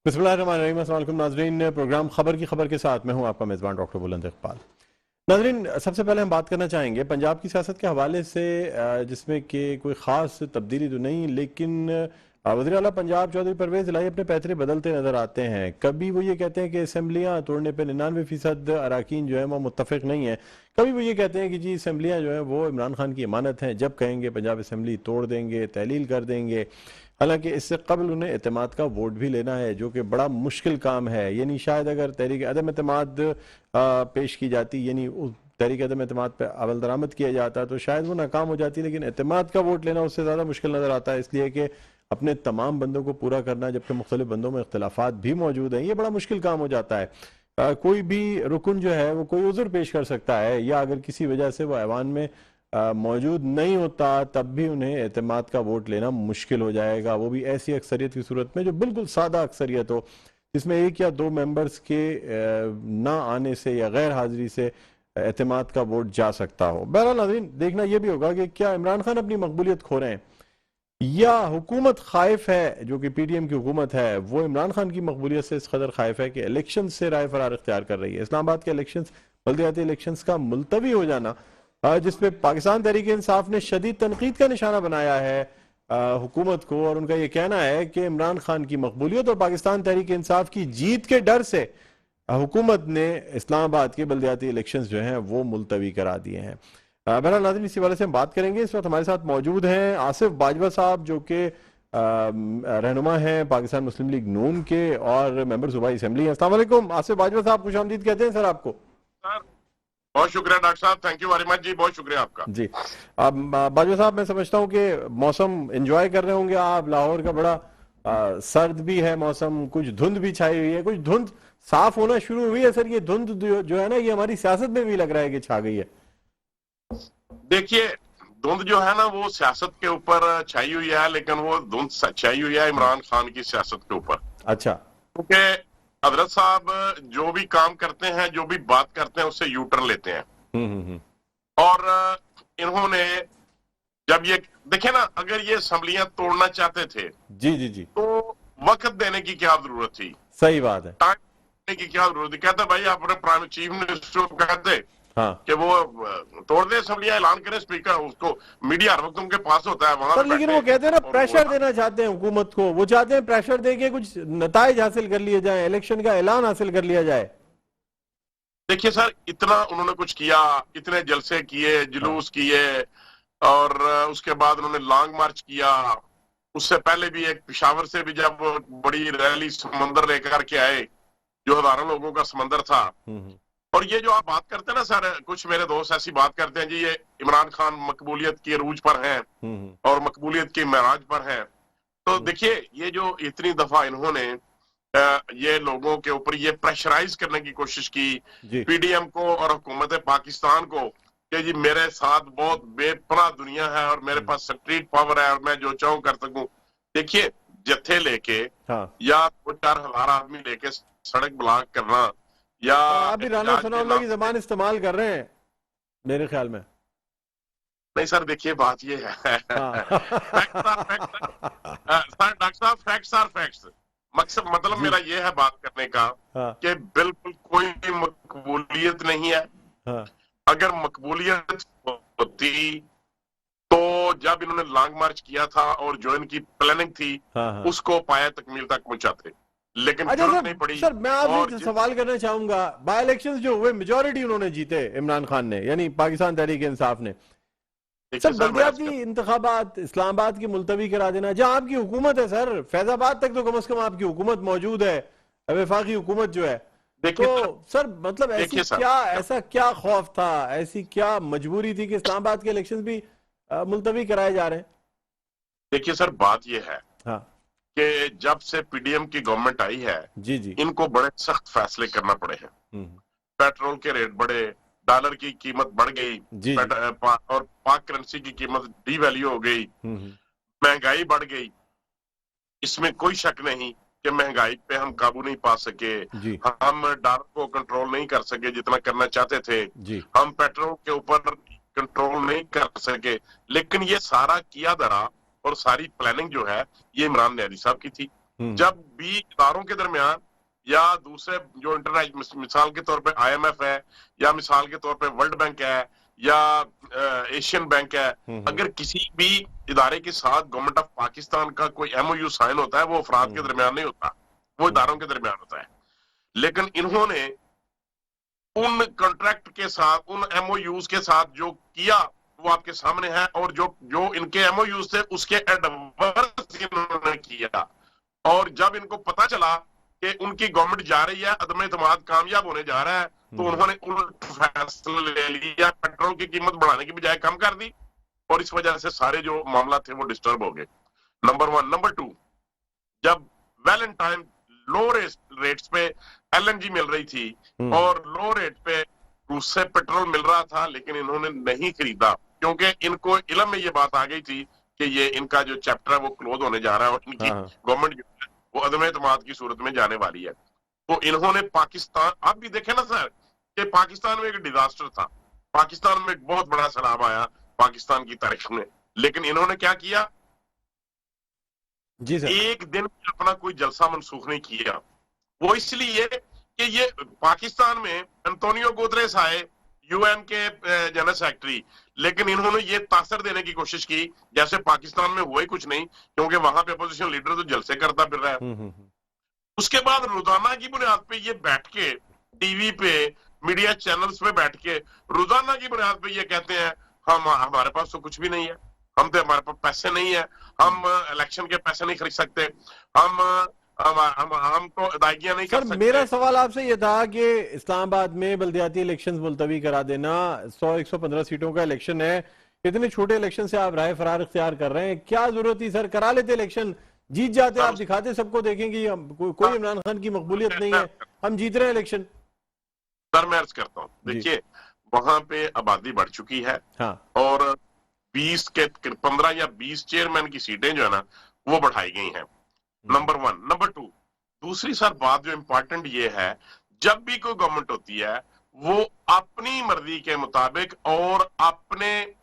बिस्मिल्लाहिर्रहमानिर्रहीम। अस्सलाम वालेकुम नाज़रीन, प्रोग्राम खबर की खबर के साथ मैं हूं आपका मेज़बान डॉक्टर बुलंद इकबाल। नाज़रीन, सबसे पहले हम बात करना चाहेंगे पंजाब की सियासत के हवाले से, जिसमें कि कोई ख़ास तब्दीली तो नहीं, लेकिन वज़ीर आला पंजाब चौधरी परवेज़ इलाही अपने पैतरे बदलते नज़र आते हैं। कभी वो ये कहते हैं कि असम्बलियाँ तोड़ने पर 99% अरकान जो है वो मुत्तफ़िक़ नहीं है, कभी वो ये कहते हैं कि जी असम्बलियाँ जो हैं वो इमरान खान की अमानत हैं, जब कहेंगे पंजाब असम्बली तोड़ देंगे, तहलील कर देंगे। हालांकि इससे कबल उन्हें एतमाद का वोट भी लेना है, जो कि बड़ा मुश्किल काम है। यानी शायद अगर तहरीक अदम एतमाद पेश की जाती, यानी उस तहरीक अदम एतमाद पर अमल दरामद किया जाता, तो शायद वो नाकाम हो जाती, लेकिन एतमाद का वोट लेना उससे ज़्यादा मुश्किल नज़र आता है, इसलिए कि अपने तमाम बंदों को पूरा करना, जबकि मुख्तलिफ बंदों में इख्तलाफात भी मौजूद हैं, ये बड़ा मुश्किल काम हो जाता है। कोई भी रुकन जो है वो कोई उज़्र पेश कर सकता है, या अगर किसी वजह से वो ऐवान में मौजूद नहीं होता, तब भी उन्हें एतमाद का वोट लेना मुश्किल हो जाएगा, वो भी ऐसी अक्सरियत की सूरत में जो बिल्कुल सादा अक्सरियत हो, जिसमें एक या दो मेंबर्स के ना आने से या गैर हाजिरी से एतमाद का वोट जा सकता हो। बहरहाल नाज़रीन, देखना यह भी होगा कि क्या इमरान खान अपनी मकबूलियत खो रहे हैं, या हुकूमत खाइफ है, जो कि पीटीएम की हुकूमत है वो इमरान खान की मकबूलियत से इस कदर खाइफ है कि इलेक्शन से राय फरार इख्तियार कर रही है। इस्लामाबाद के इलेक्शन, बल्दियाती इलेक्शन का मुलतवी हो जाना, जिसपे पाकिस्तान तहरीक इंसाफ ने शदीद तनकीद का निशाना बनाया है हुकूमत को, और उनका यह कहना है कि इमरान खान की मकबूलियत और पाकिस्तान तहरीक इंसाफ की जीत के डर से हुकूमत ने इस्लामाबाद के बल्दियाती इलेक्शंस जो हैं वो मुलतवी करा दिए हैं। बहरहाल नाज़रीन, इसी वाले से हम बात करेंगे। इस वक्त हमारे साथ मौजूद हैं आसिफ बाजवा साहब, जो कि रहनुमा हैं पाकिस्तान मुस्लिम लीग नून के और मेंबर सूबाई असेंबली हैं। अस्सलाम वालेकुम आसिफ बाजवा साहब, खुशामदीद कहते हैं सर आपको। बहुत शुक्रिया डॉक्टर साहब, थैंक यू वेरी मच जी, बहुत शुक्रिया आपका जी। अब बाजवा साहब, मैं समझता हूँ कि मौसम एंजॉय कर रहे होंगे आप। लाहौर का बड़ा सर्द भी है मौसम, कुछ धुंध भी छाई हुई है, कुछ धुंध साफ होना शुरू हुई है। सर, ये धुंध जो है ना, ये हमारी सियासत में भी लग रहा है कि छा गई है। देखिए, धुंध जो है ना वो सियासत के ऊपर छाई हुई है, लेकिन वो धुंध छाई हुई है इमरान खान की सियासत के ऊपर। अच्छा। क्योंकि हजरत साहब जो भी काम करते हैं, जो भी बात करते हैं, उससे यू टर्न लेते हैं। और इन्होंने जब ये देखे ना, अगर ये असम्बलियां तोड़ना चाहते थे जी जी जी, तो वक्त देने की क्या जरूरत थी, सही बात है, टाइम देने की क्या जरूरत थी। कहते भाई अपने प्राइम चीफ मिनिस्टर को कहते हाँ, कि वो तोड़ दे असम्बलियां, ऐलान करे स्पीकर, उसको मीडिया हर वक्त उनके पास होता है वहां पर लेकिन वो कहते हैं ना प्रेशर देना चाहते हैं हुकूमत को, वो चाहते हैं प्रेशर देके कुछ नताइज हासिल कर लिए जाए, इलेक्शन का ऐलान हासिल कर लिया जाए। देखिए सर, इतना उन्होंने कुछ किया, इतने जलसे किए, जुलूस किए, और उसके बाद उन्होंने लॉन्ग मार्च किया। उससे पहले भी एक पेशावर से भी जब बड़ी रैली समंदर लेकर के आए, जो हजारों लोगों का समंदर था। और ये जो आप बात करते हैं ना सर, कुछ मेरे दोस्त ऐसी बात करते हैं जी, ये इमरान खान मकबूलियत की अरूज पर हैं और मकबूलियत की महराज पर हैं। तो देखिए, ये जो इतनी दफा इन्होंने ये लोगों के ऊपर ये प्रेशराइज करने की कोशिश की, पीडीएम को और हुकूमत पाकिस्तान को, कि जी मेरे साथ बहुत बेपनाह दुनिया है और मेरे पास स्ट्रीट पावर है और मैं जो चाहूं कर सकूं। देखिए, जत्थे लेके या 2-4 हजार आदमी लेके सड़क ब्लॉक करना, या अभी राना सनाउल्लाह की जबान इस्तेमाल कर रहे हैं मेरे ख्याल में। नहीं सर, देखिए बात ये है डॉक्टर साहब, फैक्ट्स आर फैक्ट्स। मकसद मतलब मेरा ये है बात करने का कि बिल्कुल कोई मकबूलियत नहीं है। अगर मकबूलियत होती तो जब इन्होंने लॉन्ग मार्च किया था और जो इनकी प्लानिंग थी उसको पाया तकमील तक पहुंचाते, लेकिन जरूरत नहीं पड़ी। सर, मैं आपसे सवाल करना चाहूंगा, बाई इलेक्शंस जो हुए मेजॉरिटी उन्होंने जीते इमरान खान ने, यानी पाकिस्तान तहरीक इंसाफ ने। सर, बल्दियाती इंतखाबात इस्लामाबाद की मुलतवी करा देना, जहां आपकी हुकूमत है सर, फैजाबाद तक तो कम से कम आपकी हुकूमत मौजूद है, वफाकी हुकूमत जो है। तो सर मतलब ऐसा क्या खौफ था, ऐसी क्या मजबूरी थी कि इस्लामाबाद के इलेक्शन भी मुलतवी कराए जा रहे हैं? देखिए सर, बात यह है कि जब से पीडीएम की गवर्नमेंट आई है, जी जी, इनको बड़े सख्त फैसले करना पड़े हैं। पेट्रोल के रेट बढ़े, डॉलर की कीमत बढ़ गई, और पाक करेंसी की कीमत डीवैल्यू हो गई, महंगाई बढ़ गई। इसमें कोई शक नहीं कि महंगाई पे हम काबू नहीं पा सके, हम डॉलर को कंट्रोल नहीं कर सके जितना करना चाहते थे, हम पेट्रोल के ऊपर कंट्रोल नहीं कर सके। लेकिन ये सारा किया धरा और सारी प्लानिंग जो है ये इमरान नियाज़ी साहब की थी। जब भी इदारों के दरमियान या दूसरे जो इंटरनेशनल, मिसाल के तौर पे IMF है, या मिसाल के तौर पे वर्ल्ड बैंक है, या एशियन बैंक है, अगर किसी भी इदारे के साथ गवर्नमेंट ऑफ पाकिस्तान का कोई MOU साइन होता है, वो अफराद के दरमियान नहीं होता, वो इदारों के दरमियान होता है। लेकिन इन्होंने उन कॉन्ट्रैक्ट के साथ, उन MOUs के साथ जो किया वो आपके सामने है, और जो इनके MOUs थे उसके एडवर्स इन्होंने किया। और जब इनको पता चला कि उनकी गवर्नमेंट जा रही है, अदम एतमाद कामयाब होने जा रहा है, तो उन्होंने उलट फैसला ले लिया, पेट्रोल की कीमत बढ़ाने की बजाय कम कर दी, और इस वजह से सारे जो मामला थे वो डिस्टर्ब हो गए। नंबर 1। नंबर 2, जब वैलेंटाइन लो रेट्स पे LNG मिल रही थी और लो रेट पे रूस से पेट्रोल मिल रहा था, लेकिन इन्होंने नहीं खरीदा, क्योंकि इनको इल्म में ये बात आ गई थी कि ये इनका जो चैप्टर है वो क्लोज होने जा रहा है, और इनकी गवर्नमेंट जो है वो अदम एतमाद की सूरत में जाने वाली है। तो इन्होंने पाकिस्तान, आप भी देखे ना सर कि पाकिस्तान में एक डिजास्टर था, पाकिस्तान में एक बहुत बड़ा सैलाब आया पाकिस्तान की तारीख में, लेकिन इन्होंने क्या किया, जी सर, एक दिन अपना कोई जलसा मनसूख नहीं किया। वो इसलिए कि ये पाकिस्तान में एंटोनियो गुतरेस आए, UN के जनरल सेक्रेटरी, लेकिन इन्होंने ये तासर देने की कोशिश की जैसे पाकिस्तान में हुआ ही कुछ नहीं, क्योंकि वहां पे अपोजिशन लीडर तो जलसे करता फिर रहा है। उसके बाद रोजाना की बुनियाद पे ये बैठ के टीवी पे, मीडिया चैनल्स पे बैठ के रोजाना की बुनियाद पे ये कहते हैं हमारे पास तो कुछ भी नहीं है, हमारे पास पैसे नहीं है, हम इलेक्शन के पैसे नहीं खरीद सकते, हम तो अदायगियां नहीं कर सकते। मेरा सवाल आपसे ये था कि इस्लामाबाद में बल्दियाती इलेक्शंस मुलतवी करा देना, 100-115 सीटों का इलेक्शन है, इतने छोटे इलेक्शन से आप राय फरार इख्तियार कर रहे हैं, क्या जरूरत थी सर? करा लेते इलेक्शन, जीत जाते, आप दिखाते सबको, देखेंगे कोई इमरान खान की मकबूलियत नहीं है, हम जीत रहे हैं इलेक्शन। सर मैं अर्ज करता हूँ, देखिए वहां पे आबादी बढ़ चुकी है, हाँ, और 15 या 20 चेयरमैन की सीटें जो है ना वो बढ़ाई गई हैं। नंबर 1। नंबर 2, दूसरी सर बात जो इंपॉर्टेंट ये है, जब भी कोई गवर्नमेंट होती है वो अपनी मर्जी के मुताबिक और अपने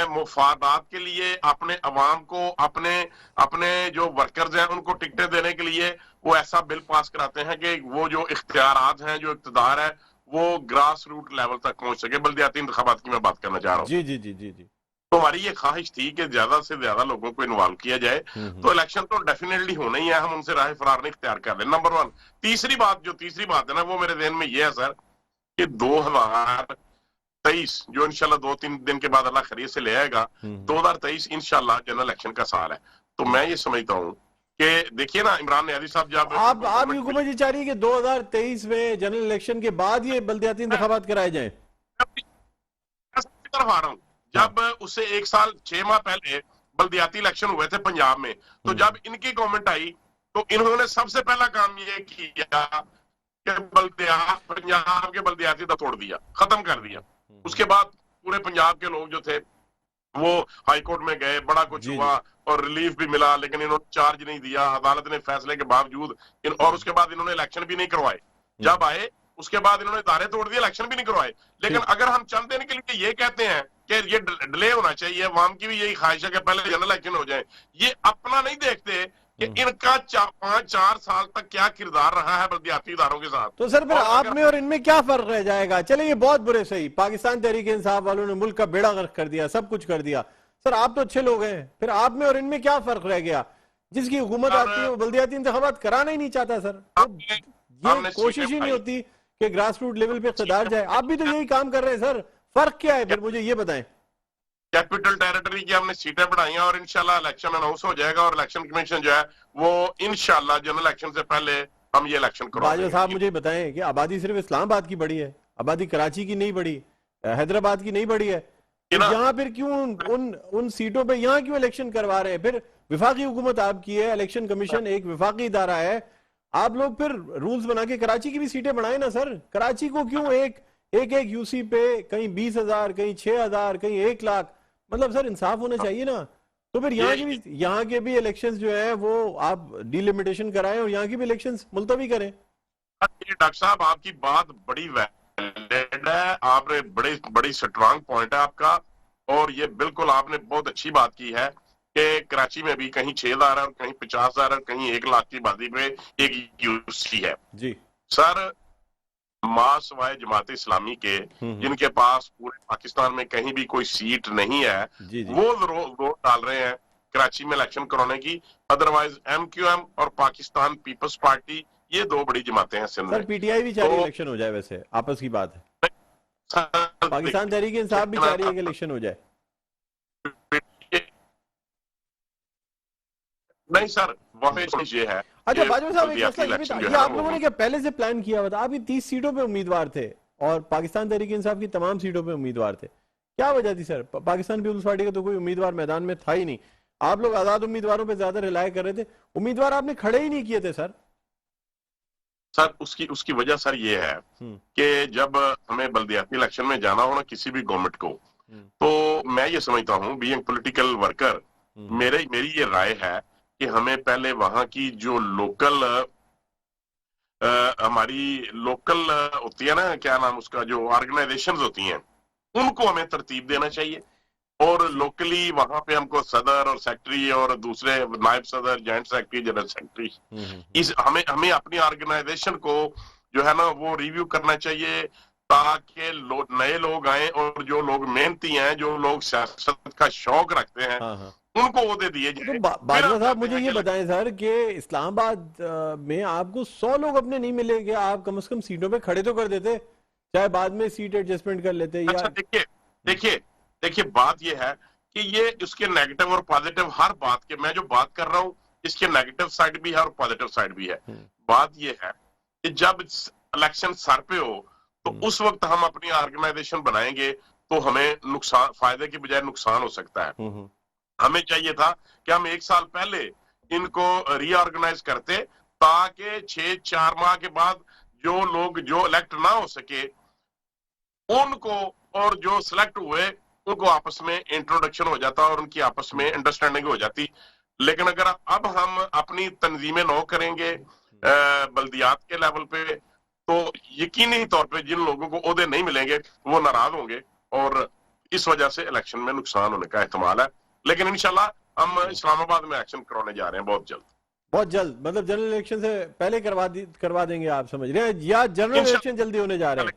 मुफादात के लिए, अपने अवाम को, अपने जो वर्कर्स हैं उनको टिकटें देने के लिए वो ऐसा बिल पास कराते हैं कि वो जो इख्तियारात हैं, जो इक़्तिदार है, वो ग्रास रूट लेवल तक पहुंच सके। बल्दियाती इंतखाबात की मैं बात करना चाह रहा हूँ। जी जी जी जी जी। तो हमारी ये ख्वाहिश थी कि ज्यादा से ज्यादा लोगों को इन्वॉल्व किया जाए, तो इलेक्शन तो डेफिनेटली होना ही है, हम उनसे राह फरार नहीं इख्तियार कर रहे। नंबर 1। तीसरी बात है ना, वो मेरे ज़हन में ये है सर कि 2023 जो इंशाल्लाह 2-3 दिन के बाद अल्लाह खैरियत से ले आएगा, 2023 इंशाल्लाह जनरल इलेक्शन का साल है। तो मैं ये समझता हूँ कि देखिए ना, इमरान नियाज़ी साहब जब आप हुकूमत ये चाह रही है कि 2023 में जनरल इलेक्शन के बाद ये बल्दियाती इंतखाबात कराए जाए? तरफ आ रहा हूँ, जब उससे 1 साल 6 माह पहले बल्दियाती इलेक्शन हुए थे पंजाब में, तो जब इनकी गवर्नमेंट आई तो इन्होंने सबसे पहला काम ये किया कि पंजाब के बल्दियाती तोड़ दिया, खत्म कर दिया। उसके बाद पूरे पंजाब के लोग जो थे वो हाई कोर्ट में गए, बड़ा कुछ हुआ और रिलीफ भी मिला, लेकिन इन्होंने चार्ज नहीं दिया, अदालत ने फैसले के बावजूद और उसके बाद इन्होंने इलेक्शन भी नहीं करवाए। जब आए उसके बाद इन्होंने इदारे तोड़ दिए, इलेक्शन भी नहीं करवाए। लेकिन अगर हम चंद दिन के लिए ये कहते हैं कि ये डिले होना चाहिए, अवाम की भी यही ख्वाहिश है कि पहले जनरल इलेक्शन हो जाए, ये अपना नहीं देखते कि इनका 5-4 साल तक क्या किरदार रहा है बल्दियाती इदारों के साथ। तो सर फिर आप में और इनमें क्या फर्क रह जाएगा? चले ये बहुत बुरे, सही, पाकिस्तान तहरीक इंसाफ वालों ने मुल्क का बेड़ा गर्क कर दिया, सब कुछ कर दिया, सर आप तो अच्छे लोग हैं, फिर आप में और इनमें क्या फर्क रह गया? जिसकी हुकूमत आती है वो बल्दियाती इंतखाबात कराना ही नहीं चाहता सर, ये कोशिश ही नहीं होती कि ग्रास रूट लेवल पे इक़्तिदार जाए। आप भी तो यही काम कर रहे हैं सर, फर्क क्या है फिर मुझे ये बताएं? कैपिटल टेरिटरी की हमने सीटें बढ़ाई और इंशाल्लाह इलेक्शन अनाउंस हो जाएगा और इलेक्शन कमीशन जो है वो इंशाल्लाह जनरल इलेक्शन से पहले हम ये इलेक्शन करवाएंगे। बाजवा साहब मुझे बताएं कि आबादी सिर्फ इस्लामाबाद की बढ़ी है, आबादी कराची की नहीं बढ़ी, हैदराबाद की नहीं बढ़ी है, तो यहाँ फिर क्यों उन सीटों पे यहाँ क्यों इलेक्शन करवा रहे हैं? फिर विफाकी हुकूमत आपकी है, इलेक्शन कमीशन एक विफाकी इदारा है, आप लोग फिर रूल्स बना के कराची की भी सीटें बढ़ाए ना सर। कराची को क्यों एक यूसी पे कहीं 20,000, कहीं 6,000, कहीं 1 लाख, मतलब सर इंसाफ होना चाहिए ना। तो फिर यहाँ के भी इलेक्शंस जो है वो आप डिलिमिटेशन कराएं और यहाँ की भी इलेक्शंस मुलतवी करें। डॉक्टर साहब आपकी बात बड़ी वैलिड है, आपने बड़ी स्ट्रांग पॉइंट है आपका, और ये बिल्कुल आपने बहुत अच्छी बात की है कि कराची में भी कहीं 6,000 है और कहीं 50,000 और कहीं 1 लाख की आबादी पे एक यूनिवर्सिटी है जी। सर। मास वाए जमात इस्लामी के जिनके पास पूरे पाकिस्तान में कहीं भी कोई सीट नहीं है, जी जी। वो वोट डाल रहे हैं कराची में इलेक्शन कराने की। अदरवाइज MQM और पाकिस्तान पीपल्स पार्टी, ये दो बड़ी जमातें हैं सिंध सर में। पीटीआई भी चाह रही है तो इलेक्शन हो जाए, वैसे आपस की बात है। सर, पाकिस्तान तहरीक इंसाफ भी चाह रही है कि इलेक्शन हो जाए। नहीं सर, वहाँ पे ये है अच्छा कि बाजवा साहब, एक बल्दियाती मसला ये भी था, इलेक्शन जो ये है ना आप लोगों ने क्या पहले से प्लान किया हुआ था? आप ये 30 सीटों पे उम्मीदवार थे और पाकिस्तान तहरीक इंसाफ की तमाम सीटों पे उम्मीदवार थे, क्या वजह थी सर? पाकिस्तान पीपल्स पार्टी का तो कोई उम्मीदवार मैदान में था ही नहीं, आप लोग आजाद उम्मीदवारों पे ज्यादा रिलाय कर रहे थे, उम्मीदवार आपने खड़े ही नहीं किए थे सर। सर उसकी उसकी वजह सर ये है कि जब हमें बल्दियाती इलेक्शन में जाना हो ना किसी भी गवर्नमेंट को, तो मैं ये समझता हूँ बीइंग पॉलिटिकल वर्कर, मेरी ये राय है कि हमें पहले वहां की जो लोकल हमारी लोकल होती है ना, क्या नाम उसका, जो ऑर्गेनाइजेशंस होती हैं, उनको हमें तरतीब देना चाहिए। और लोकली वहां पे हमको सदर और सेक्रेटरी और दूसरे नायब सदर, जॉइंट सेक्रेटरी, जनरल सेक्रेटरी, इस हमें हमें अपनी ऑर्गेनाइजेशन को जो है ना वो रिव्यू करना चाहिए, ताकि नए लोग आए और जो लोग मेहनती हैं, जो लोग सियासत का शौक रखते हैं, हाँ हाँ। उनको ओहदे दिए तो जाए। फिर बाजवा हम साहब कहते मुझे हैं ये कि बताएं सर कि इस्लामाबाद में आपको 100 लोग अपने नहीं मिले, कि आप कम से कम सीटों पे खड़े तो कर देते, चाहे बाद में सीट एडजस्टमेंट कर लेते या। अच्छा देखिए देखिए देखिए, बात यह है कि ये उसके नेगेटिव और पॉजिटिव, हर बात के मैं जो बात कर रहा हूं इसके नेगेटिव साइड भी है और पॉजिटिव साइड भी है। बात यह है कि जब इलेक्शन सर पे हो तो उस वक्त हम अपनी ऑर्गेनाइजेशन बनाएंगे तो हमें नुकसान, फायदे की बजाय नुकसान हो सकता है। हमें चाहिए था कि हम 1 साल पहले इनको रीऑर्गेनाइज करते, ताकि 4 माह के बाद जो लोग जो इलेक्ट ना हो सके उनको, और जो सिलेक्ट हुए उनको आपस में इंट्रोडक्शन हो जाता और उनकी आपस में अंडरस्टैंडिंग हो जाती। लेकिन अगर अब हम अपनी तंजीमें नौ करेंगे बल्दियात के लेवल पे, तो यकीनी तौर पे जिन लोगों को ओहदे नहीं मिलेंगे वो नाराज होंगे और इस वजह से इलेक्शन में नुकसान होने का एहतमाल है। लेकिन इंशाल्लाह हम इस्लामाबाद में एक्शन करवाने जा रहे हैं बहुत जल्द। बहुत जल्द मतलब जनरल इलेक्शन से पहले करवा देंगे आप समझ रहे हैं, या जनरल इलेक्शन जल्दी होने जा रहे हैं?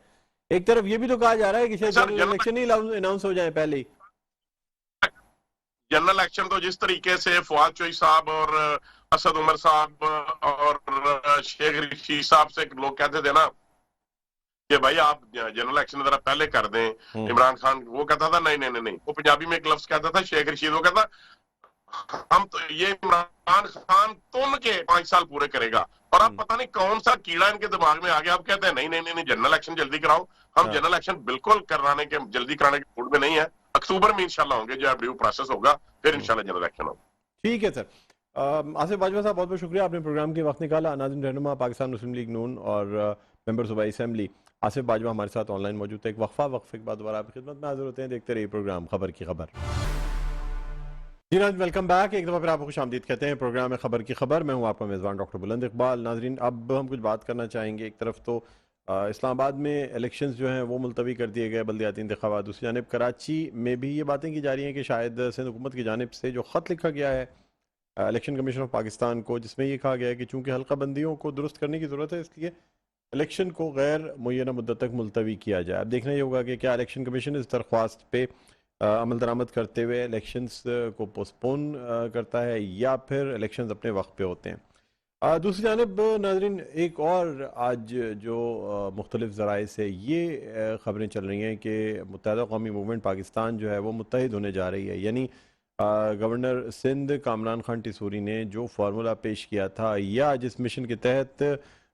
एक तरफ ये भी तो कहा जा रहा है कि शायद जनरल इलेक्शन ही अनाउंस हो जाए पहले ही। जनरल इलेक्शन तो जिस तरीके से फवाद चौधरी साहब और असद उमर साहब और शेख रशीद साहब से लोग कहते थे ना कि भाई आप जनरल इलेक्शन जरा पहले कर दें, इमरान खान वो कहता था नहीं नहीं नहीं नहीं, वो पंजाबी में एक लफ्ज कहता था, शेख रशीद वो कहता हम तो ये इमरान खान तुम के 5 साल पूरे करेगा, और अब पता नहीं कौन सा कीड़ा इनके दिमाग में आ गया, अब कहते हैं नहीं नहीं नहीं, नहीं जनरल इलेक्शन जल्दी कराओ। हम जनरल इलेक्शन बिल्कुल कराने के, जल्दी कराने के मूड में नहीं है। अक्टूबर में इंशाल्लाह होंगे, जो ड्यू प्रोसेस होगा, फिर इंशाल्लाह जनरल इलेक्शन होगा। ठीक है सर। आसिफ बाजवा साहब बहुत बहुत शुक्रिया, आपने प्रोग्राम के वक्त निकाला। नाज़रीन, रहनुमा पाकिस्तान मुस्लिम लीग नून और मेंबर सूबाई असेंबली आसिफ बाजवा हमारे साथ ऑनलाइन मौजूद थे। एक वक्फे के बाद दोबारा आपकी खिदमत में हाजिर होते हैं। देखते रहिए प्रोग्राम खबर की खबर। जी नाज़रीन, वेलकम बैक। एक दफ़ा फिर आपको खुशामदीद कहते हैं प्रोग्राम में खबर की खबर। मैं हूँ आपका मेज़बान डॉक्टर बुलंद इकबाल। नाज़रीन, अब हम कुछ बात करना चाहेंगे। एक तरफ तो इस्लामाबाद में इलेक्शंस जो हैं वो मुलतवी कर दिए गए, बल्दियाती इंतखाबात। दूसरी जानिब कराची में भी ये बातें की जा रही हैं कि शायद सिंध हुकूमत की जानिब से जो ख़त लिखा गया है इलेक्शन कमीशन ऑफ पाकिस्तान को, जिसमें ये कहा गया है कि चूँकि हल्का बंदियों को दुरुस्त करने की ज़रूरत है, इसलिए इलेक्शन को गैर मुय्यना मुद्दत तक मुलतवी किया जाए। अब देखना ये होगा कि क्या इलेक्शन कमीशन इस दरख्वास्त पे अमल दरामद करते हुए इलेक्शंस को पोस्टपोन करता है या फिर इलेक्शंस अपने वक्त पे होते हैं। दूसरी जानिब नाजरीन, एक और आज जो मुख्तलिफ ज़राए से ये ख़बरें चल रही हैं कि मुत्तहिदा कौमी मूवमेंट पाकिस्तान जो है वो मुत्तहिद होने जा रही है। यानी गवर्नर सिंध कामरान खान टिसूरी ने जो फार्मूला पेश किया था या जिस मिशन के तहत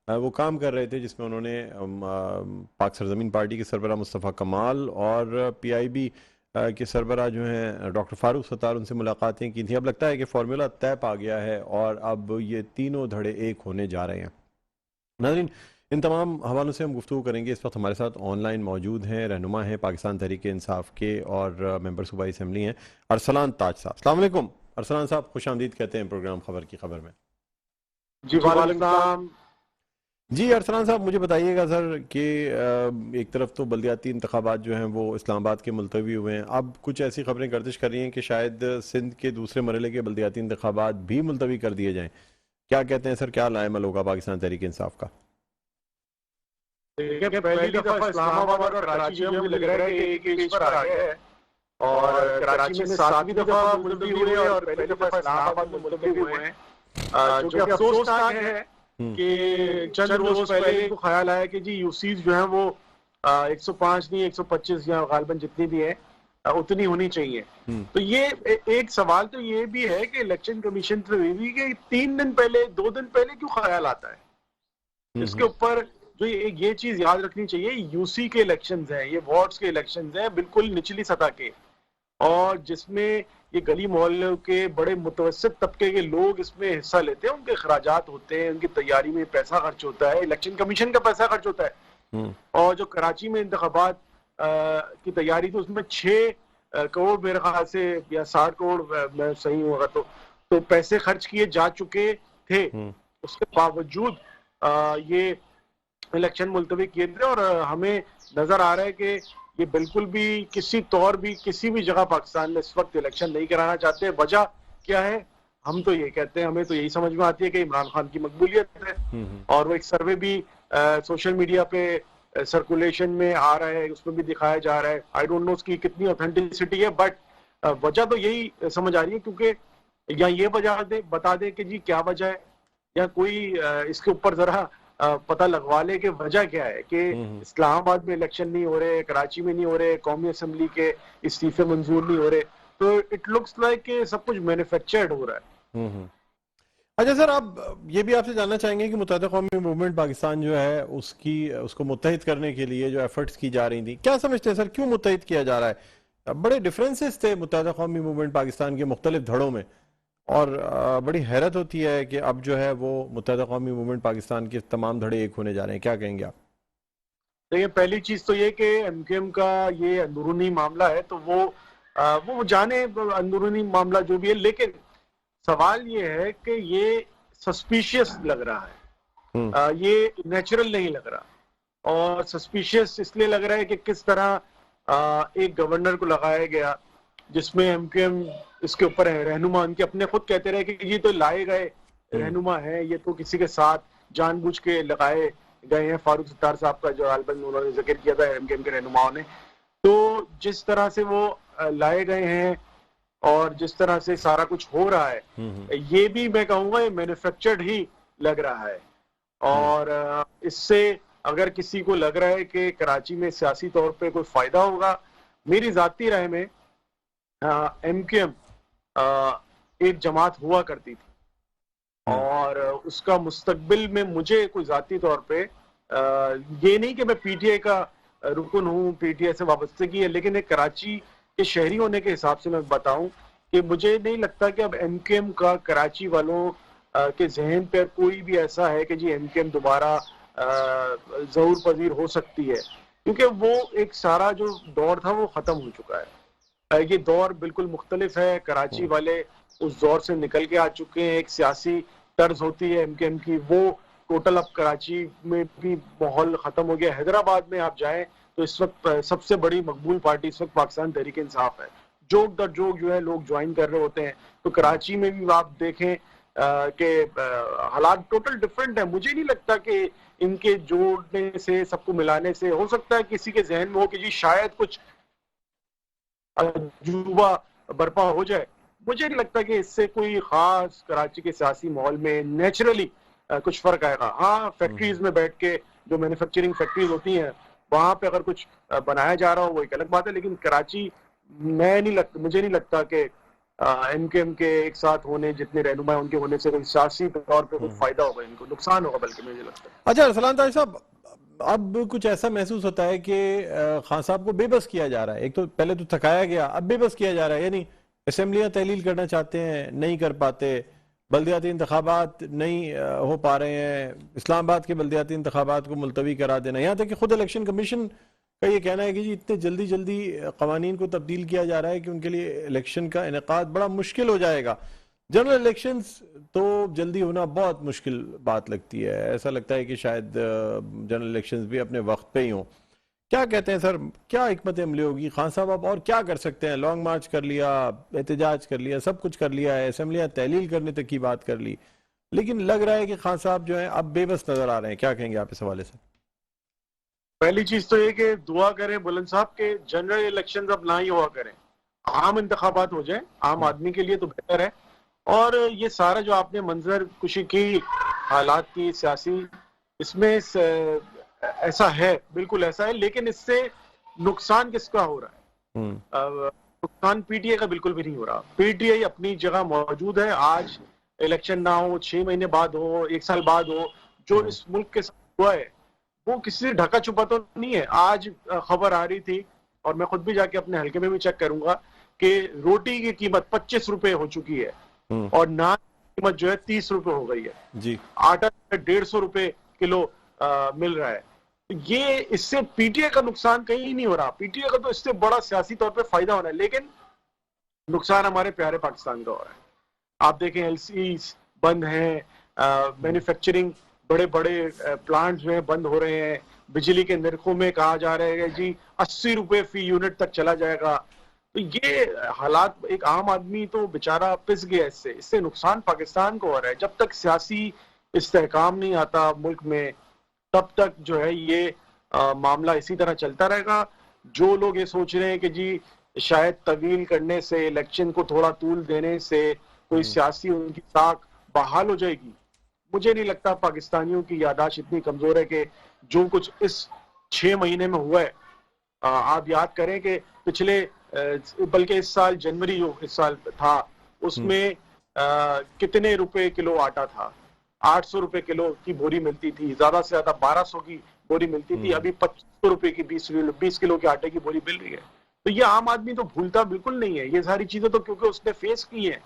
वो काम कर रहे थे, जिसमें उन्होंने पाक सरजमीन पार्टी के सरबराह मुस्तफ़ा कमाल और PIB के सरबराह जो हैं डॉक्टर फारूक सत्तार, उनसे मुलाकातें की थी। अब लगता है कि फार्मूला तय पा गया है और अब ये तीनों धड़े एक होने जा रहे हैं। नाज़रीन, इन तमाम हवालों से हम गुफ्तगू करेंगे। इस वक्त हमारे साथ ऑनलाइन मौजूद हैं, रहनुमा हैं पाकिस्तान तहरीक इंसाफ के और मेंबर सूबाई असेंबली हैं अरसलान ताज साहब। अस्सलाम वालेकुम अरसलान साहब, खुश आमदीद कहते हैं प्रोग्राम खबर की खबर में। जी वालेकुम। जी अरसलान साहब, मुझे बताइएगा सर कि एक तरफ तो बल्दियाती इंतखाबात जो हैं वो इस्लामाबाद के मुलतवी हुए हैं, अब कुछ ऐसी खबरें गर्दिश कर रही हैं कि शायद सिंध के दूसरे मरहले के बल्दियाती इंतखाबात भी मुलतवी कर दिए जाएं। क्या कहते हैं सर, क्या लाएमल होगा पाकिस्तान तहरीक इंसाफ का? देखिए, पहली दफा इस्लामाबाद और कराची जो है मुझे लग रहा है कि एक पेज पर आ गया है। और कराची में 7वीं दफा मुलतवी हुए और पहली दफा इस्लामाबाद में मुलतवी हुए हैं। जो कि अफसोसनाक है कि चंद रोज पहले इनको ख्याल आया कि जी यूसीज जो है वो 105 नहीं 125 या गालबन जितनी भी है उतनी होनी चाहिए। तो ये एक सवाल तो ये भी है कि इलेक्शन कमीशन तो ये भी कि 3 दिन पहले 2 दिन पहले क्यों ख्याल आता है। इसके ऊपर जो ये चीज याद रखनी चाहिए, यूसी के इलेक्शंस हैं, ये वार्ड्स के इलेक्शंस हैं, बिल्कुल निचली सतह के, और जिसमें ये गली मोहल्लों के बड़े मुतवस्सित तबके के लोग इसमें हिस्सा लेते हैं, उनके अखराजात होते हैं, उनकी तैयारी में पैसा खर्च होता है, इलेक्शन कमीशन का पैसा खर्च होता है। और जो कराची में इंतखाबात की तैयारी थी उसमें 6 करोड़ मेरे ख्याल से या 60 करोड़ मैं सही होगा तो पैसे खर्च किए जा चुके थे। उसके बावजूद ये इलेक्शन मुलतवी किए थे और हमें नजर आ रहा है कि ये बिल्कुल भी किसी तौर भी किसी भी जगह पाकिस्तान में इस वक्त इलेक्शन नहीं कराना चाहते। वजह क्या है? हम तो ये कहते हैं, हमें तो यही समझ में आती है कि इमरान खान की मकबूलियत है, और वो एक सर्वे भी सोशल मीडिया पे सर्कुलेशन में आ रहा है, उसमें भी दिखाया जा रहा है। आई डोंट नो उसकी कितनी ऑथेंटिसिटी है, बट वजह तो यही समझ आ रही है, क्योंकि या ये बता दे कि जी क्या वजह है, या कोई इसके ऊपर जरा पता लगवा ले कि वजह क्या है कि इस्लामाबाद में इलेक्शन नहीं हो रहे, कराची में नहीं हो रहे, कौमी असम्बली के इस्तीफे मंजूर नहीं हो रहे। तो इट लुक्स लाइक कि सब कुछ मैन्युफैक्चर्ड हो रहा है। अच्छा सर, आप ये भी आपसे जानना चाहेंगे कि मुत्तहिदा कौमी मूवमेंट पाकिस्तान जो है उसको मुत्तहिद करने के लिए जो एफर्ट्स की जा रही थी, क्या समझते हैं सर, क्यों मुत्तहिद किया जा रहा है? बड़े डिफरेंसेस थे मुत्तहिदा कौमी मूवमेंट पाकिस्तान के मुख्तलिफ धड़ों में, और बड़ी हैरत होती है कि अब जो है वो मुत्तहिदा कौमी मूवमेंट पाकिस्तान के तमाम धड़े एक होने जा रहे हैं। क्या कहेंगे आप? देखिए, पहली चीज तो ये कि एमकेएम का ये अंदरूनी मामला है, तो वो जाने अंदरूनी मामला जो भी है, लेकिन सवाल ये है कि ये सस्पिशियस लग रहा है, ये नेचुरल नहीं लग रहा। और सस्पिशियस इसलिए लग रहा है कि किस तरह एक गवर्नर को लगाया गया जिसमें एमकेएम इसके ऊपर है, रहनुमा उनके अपने खुद कहते रहे कि ये तो लाए गए रहनुमा है, ये तो किसी के साथ जानबूझ के लगाए गए हैं। फारूक सत्तार साहब का जो एल्बम उन्होंने जिक्र किया था एमकेएम के रहनुमाओं ने, तो जिस तरह से वो लाए गए हैं और जिस तरह से सारा कुछ हो रहा है, ये भी मैं कहूँगा ये मैन्युफैक्चर्ड ही लग रहा है। और इससे अगर किसी को लग रहा है कि कराची में सियासी तौर पे कोई फायदा होगा, मेरी जाती राय में एमकेएम एक जमात हुआ करती थी, और उसका मुस्तकबिल में मुझे कोई जाती तौर पे ये नहीं कि मैं पीटीआई का रुकन हूँ, पीटीआई से वाबस्तगी है, लेकिन एक कराची के शहरी होने के हिसाब से मैं बताऊं कि मुझे नहीं लगता कि अब एमकेएम का कराची वालों के जहन पर कोई भी ऐसा है कि जी एमकेएम दोबारा ज़रूर पजीर हो सकती है, क्योंकि वो एक सारा जो दौर था वो खत्म हो चुका है। ये दौर बिल्कुल मुख्तलिफ है, कराची वाले उस दौर से निकल के आ चुके हैं। एक सियासी तर्ज होती है एमकेएम की, वो टोटल अब कराची में भी माहौल खत्म हो गया। हैदराबाद में आप जाएं तो इस वक्त सबसे बड़ी मकबूल पार्टी इस वक्त पाकिस्तान तहरीक इंसाफ है, जोक दर जोक जो है लोग ज्वाइन कर रहे होते हैं। तो कराची में भी आप देखें कि हालात टोटल डिफरेंट है। मुझे नहीं लगता कि इनके जोड़ने से, सबको मिलाने से, हो सकता है किसी के जहन में हो कि जी शायद कुछ अजूबा बर्पा हो जाए। मुझे नहीं लगता कि इससे कोई खास कराची के सियासी माहौल में नेचुरली कुछ फर्क आएगा। हाँ, फैक्ट्रीज में बैठ के जो मैन्युफैक्चरिंग फैक्ट्रीज होती हैं वहां पे अगर कुछ बनाया जा रहा हो वो एक अलग बात है, लेकिन कराची मुझे नहीं लगता कि एमकेएम के एक साथ होने, जितने रहनुमा उनके होने से कोई सियासी तौर पे कुछ फायदा होगा, इनको नुकसान होगा बल्कि, मुझे लगता है। अच्छा अरसलान ताज साहब, अब कुछ ऐसा महसूस होता है कि खान साहब को बेबस किया जा रहा है। एक तो पहले तो थकाया गया, अब बेबस किया जा रहा है, यानी असेंबलियां तहलील करना चाहते हैं, नहीं कर पाते, बल्दियाती इंतखाबात नहीं हो पा रहे हैं, इस्लामाबाद के बल्दियाती इंतखाबात को मुलतवी करा देना, यहाँ तक कि खुद इलेक्शन कमीशन का ये कहना है कि जी इतने जल्दी कवानीन को तब्दील किया जा रहा है कि उनके लिए इलेक्शन का इनेकाद बड़ा मुश्किल हो जाएगा। जनरल इलेक्शंस तो जल्दी होना बहुत मुश्किल बात लगती है। ऐसा लगता है कि शायद जनरल इलेक्शंस भी अपने वक्त पे ही हों। क्या कहते हैं सर, क्या हिकमत अमली होगी? खान साहब आप और क्या कर सकते हैं? लॉन्ग मार्च कर लिया, एहतजाज कर लिया, सब कुछ कर लिया है, असेंबलियां तहलील करने तक की बात कर ली, लेकिन लग रहा है कि खान साहब जो है अब बेबस नजर आ रहे हैं। क्या कहेंगे आप इस हवाले से? पहली चीज तो ये कि दुआ करें बुलंद साहब के जनरल इलेक्शन अब ना ही हुआ करें, आम इंतखाबात हो जाए, आम आदमी के लिए तो बेहतर है। और ये सारा जो आपने मंजर कुशी की, हालात की सियासी, इसमें ऐसा है, बिल्कुल ऐसा है, लेकिन इससे नुकसान किसका हो रहा है? नुकसान पीटीआई का बिल्कुल भी नहीं हो रहा। पीटीआई अपनी जगह मौजूद है। आज इलेक्शन ना हो, 6 महीने बाद हो, 1 साल बाद हो, जो इस मुल्क के साथ हुआ है वो किसी से ढका छुपा तो नहीं है। आज खबर आ रही थी, और मैं खुद भी जाके अपने हल्के में भी चेक करूंगा, कि रोटी की कीमत 25 रुपए हो चुकी है और नान की कीमत जो है 30 रुपए हो गई है जी। आटा 150 रुपए किलो मिल रहा है। ये इससे पीटीआई का नुकसान कहीं नहीं हो रहा। पीटीआई का तो इससे बड़ा सियासी तौर पे फायदा होना है, लेकिन नुकसान हमारे प्यारे पाकिस्तान का हो रहा है। आप देखें एलसी बंद है, मैन्युफैक्चरिंग बड़े बड़े प्लांट्स जो है बंद हो रहे हैं, बिजली के निर्खों में कहा जा रहा है जी 80 रुपए फी यूनिट तक चला जाएगा। तो ये हालात, एक आम आदमी तो बेचारा पिस गया इससे नुकसान पाकिस्तान को हो रहा है। जब तक सियासी इस्तेहकाम नहीं आता मुल्क में, तब तक जो है ये मामला इसी तरह चलता रहेगा। जो लोग ये सोच रहे हैं कि जी शायद तवील करने से, इलेक्शन को थोड़ा तूल देने से कोई सियासी उनकी साख बहाल हो जाएगी, मुझे नहीं लगता। पाकिस्तानियों की यादाश्त इतनी कमजोर है कि जो कुछ इस 6 महीने में हुआ है, आप याद करें कि पिछले, बल्कि इस साल जनवरी जो इस साल था, उसमें कितने रुपए किलो आटा था? 800 रुपए किलो की बोरी मिलती थी, ज्यादा से ज्यादा 1200 की बोरी मिलती थी। अभी 2500 रुपए की 20 किलो के आटे की बोरी मिल रही है। तो ये आम आदमी तो भूलता बिल्कुल नहीं है ये सारी चीजें, तो क्योंकि उसने फेस की है।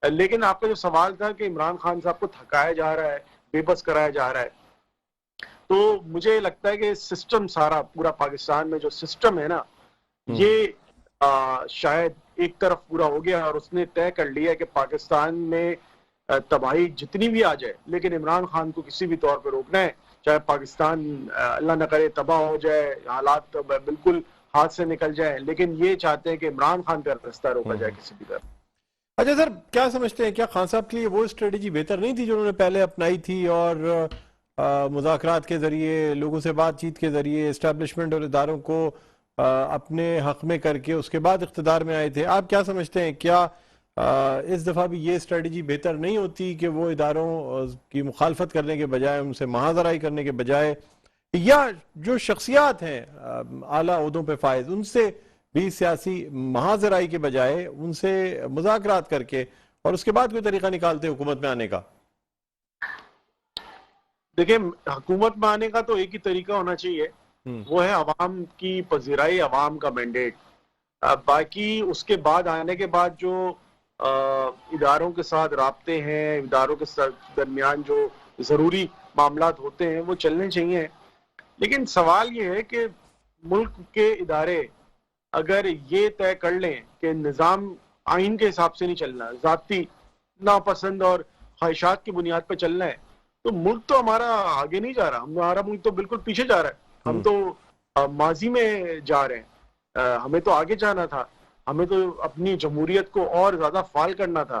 लेकिन आपका जो सवाल था कि इमरान खान साहब को थकाया जा रहा है, बेबस कराया जा रहा है, तो मुझे लगता है कि सिस्टम सारा पूरा पाकिस्तान में जो सिस्टम है ना, ये शायद एक तरफ पूरा हो गया और उसने तय कर लिया है कि पाकिस्तान में तबाही जितनी भी आ जाए, लेकिन इमरान खान को किसी भी तौर पर रोकना है। चाहे पाकिस्तान अल्लाह न करे तबाह हो जाए, हालात बिल्कुल हाथ से निकल जाए, लेकिन ये चाहते हैं कि इमरान खान का रास्ता रोका जाए किसी भी तरह। अच्छा सर, क्या समझते हैं, क्या खान साहब के लिए वो स्ट्रेटेजी बेहतर नहीं थी जो उन्होंने पहले अपनाई थी, और मुज़ाकरात के जरिए, लोगों से बातचीत के जरिए, एस्टेब्लिशमेंट और इदारों को अपने हक में करके उसके बाद इख्तिदार में आए थे? आप क्या समझते हैं, क्या इस दफ़ा भी ये स्ट्रेटजी बेहतर नहीं होती कि वो इदारों की मुखालफत करने के बजाय, उनसे महाजराई करने के बजाय, या जो शख्सियात हैं आला ओहदों पे फायज, उनसे भी सियासी महाजराई के बजाय उनसे मुज़ाकरात करके और उसके बाद कोई तरीका निकालते हुकूमत में आने का? देखिए, हुकूमत में आने का तो एक ही तरीका होना चाहिए, वो है अवाम की पजीराई, अवाम का मैंडेट। बाकी उसके बाद आने के बाद जो इदारों के साथ राब्ते हैं, इदारों के साथ दरमियान जो जरूरी मामलात होते हैं वो चलने चाहिए। लेकिन सवाल ये है कि मुल्क के इदारे अगर ये तय कर लें कि निज़ाम आइन के हिसाब से नहीं चलना, ज़ाती नापसंद और ख्वाहिशात की बुनियाद पर चलना है, तो मुल्क तो हमारा आगे नहीं जा रहा, हमारा मुल्क तो बिल्कुल पीछे जा रहा है। हम तो माजी में जा रहे हैं। हमें तो आगे जाना था, हमें तो अपनी जमहूरियत को और ज्यादा फाल करना था।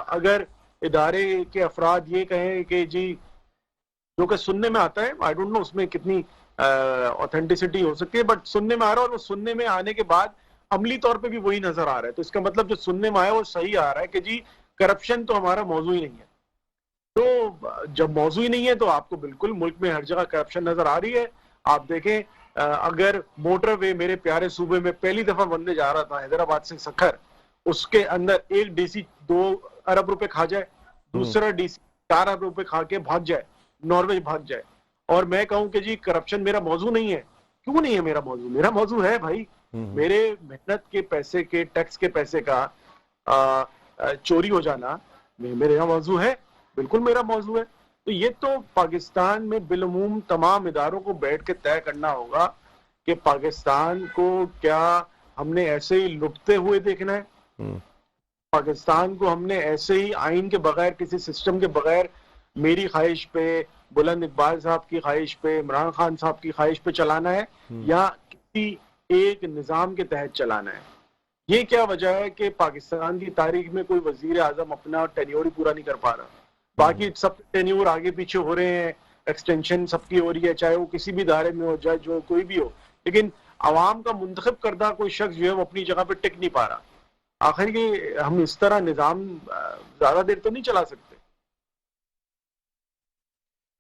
अगर इदारे के अफराद ये कहें कि जी, जो कि सुनने में आता है, आई डोंट नो उसमें कितनी ऑथेंटिसिटी हो सकती है, बट सुनने में आ रहा है, और वो सुनने में आने के बाद अमली तौर पे भी वही नजर आ रहा है, तो इसका मतलब जो सुनने में आया वो सही आ रहा है कि जी करप्शन तो हमारा मौजू ही नहीं है। तो जब मौजू ही नहीं है तो आपको बिल्कुल मुल्क में हर जगह करप्शन नजर आ रही है। आप देखें, अगर मोटरवे मेरे प्यारे सूबे में पहली दफा बनने जा रहा था हैदराबाद से सखर, उसके अंदर एक डीसी 2 अरब रुपए खा जाए, दूसरा डीसी 4 अरब रुपए खा के भाग जाए, नॉर्वे भाग जाए, और मैं कहूं कि जी करप्शन मेरा मौजू नहीं है। क्यों नहीं है मेरा मौजू? मेरा मौजू है भाई। मेरे मेहनत के पैसे के, टैक्स के पैसे का चोरी हो जाना मेरा मौजू है, बिल्कुल मेरा मौजू है। तो ये तो पाकिस्तान में बिलूम तमाम इदारों को बैठ के तय करना होगा कि पाकिस्तान को क्या हमने ऐसे ही लुटते हुए देखना है, पाकिस्तान को हमने ऐसे ही आइन के बगैर, किसी सिस्टम के बगैर, मेरी ख्वाहिश पे, बुलंद इकबाल साहब की ख्वाहिश पे, इमरान खान साहब की ख्वाहिश पे चलाना है या किसी एक निज़ाम के तहत चलाना है? ये क्या वजह है कि पाकिस्तान की तारीख में कोई वजीर आजम अपना टेन्योर ही पूरा नहीं कर पा रहा? बाकी सब टेन्योर आगे पीछे हो रहे हैं, एक्सटेंशन सबकी हो रही है, चाहे वो किसी भी दायरे में हो, चाहे जो कोई भी हो, लेकिन अवाम का मुंतखब करदा कोई शख्स जो है वो अपनी जगह पे टिक नहीं पा रहा। आखिर ये हम इस तरह निज़ाम ज्यादा देर तो नहीं चला सकते।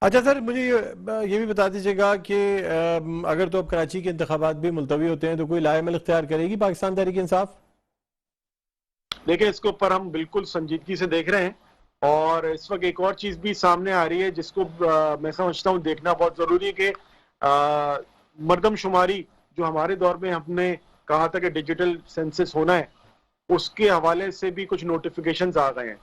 अच्छा सर, मुझे ये भी बता दीजिएगा कि अगर तो अब कराची के इंतखाबात भी मुलतवी होते हैं तो कोई लाएमल इख्तियार करेगी पाकिस्तान तहरीक इंसाफ? देखिए, इसके ऊपर हम बिल्कुल संजीदगी से देख रहे हैं और इस वक्त एक और चीज भी सामने आ रही है जिसको मैं समझता हूँ देखना बहुत जरूरी है कि मरदमशुमारी जो हमारे दौर में हमने कहा था कि डिजिटल सेंसस होना है, उसके हवाले से भी कुछ नोटिफिकेशंस आ गए हैं।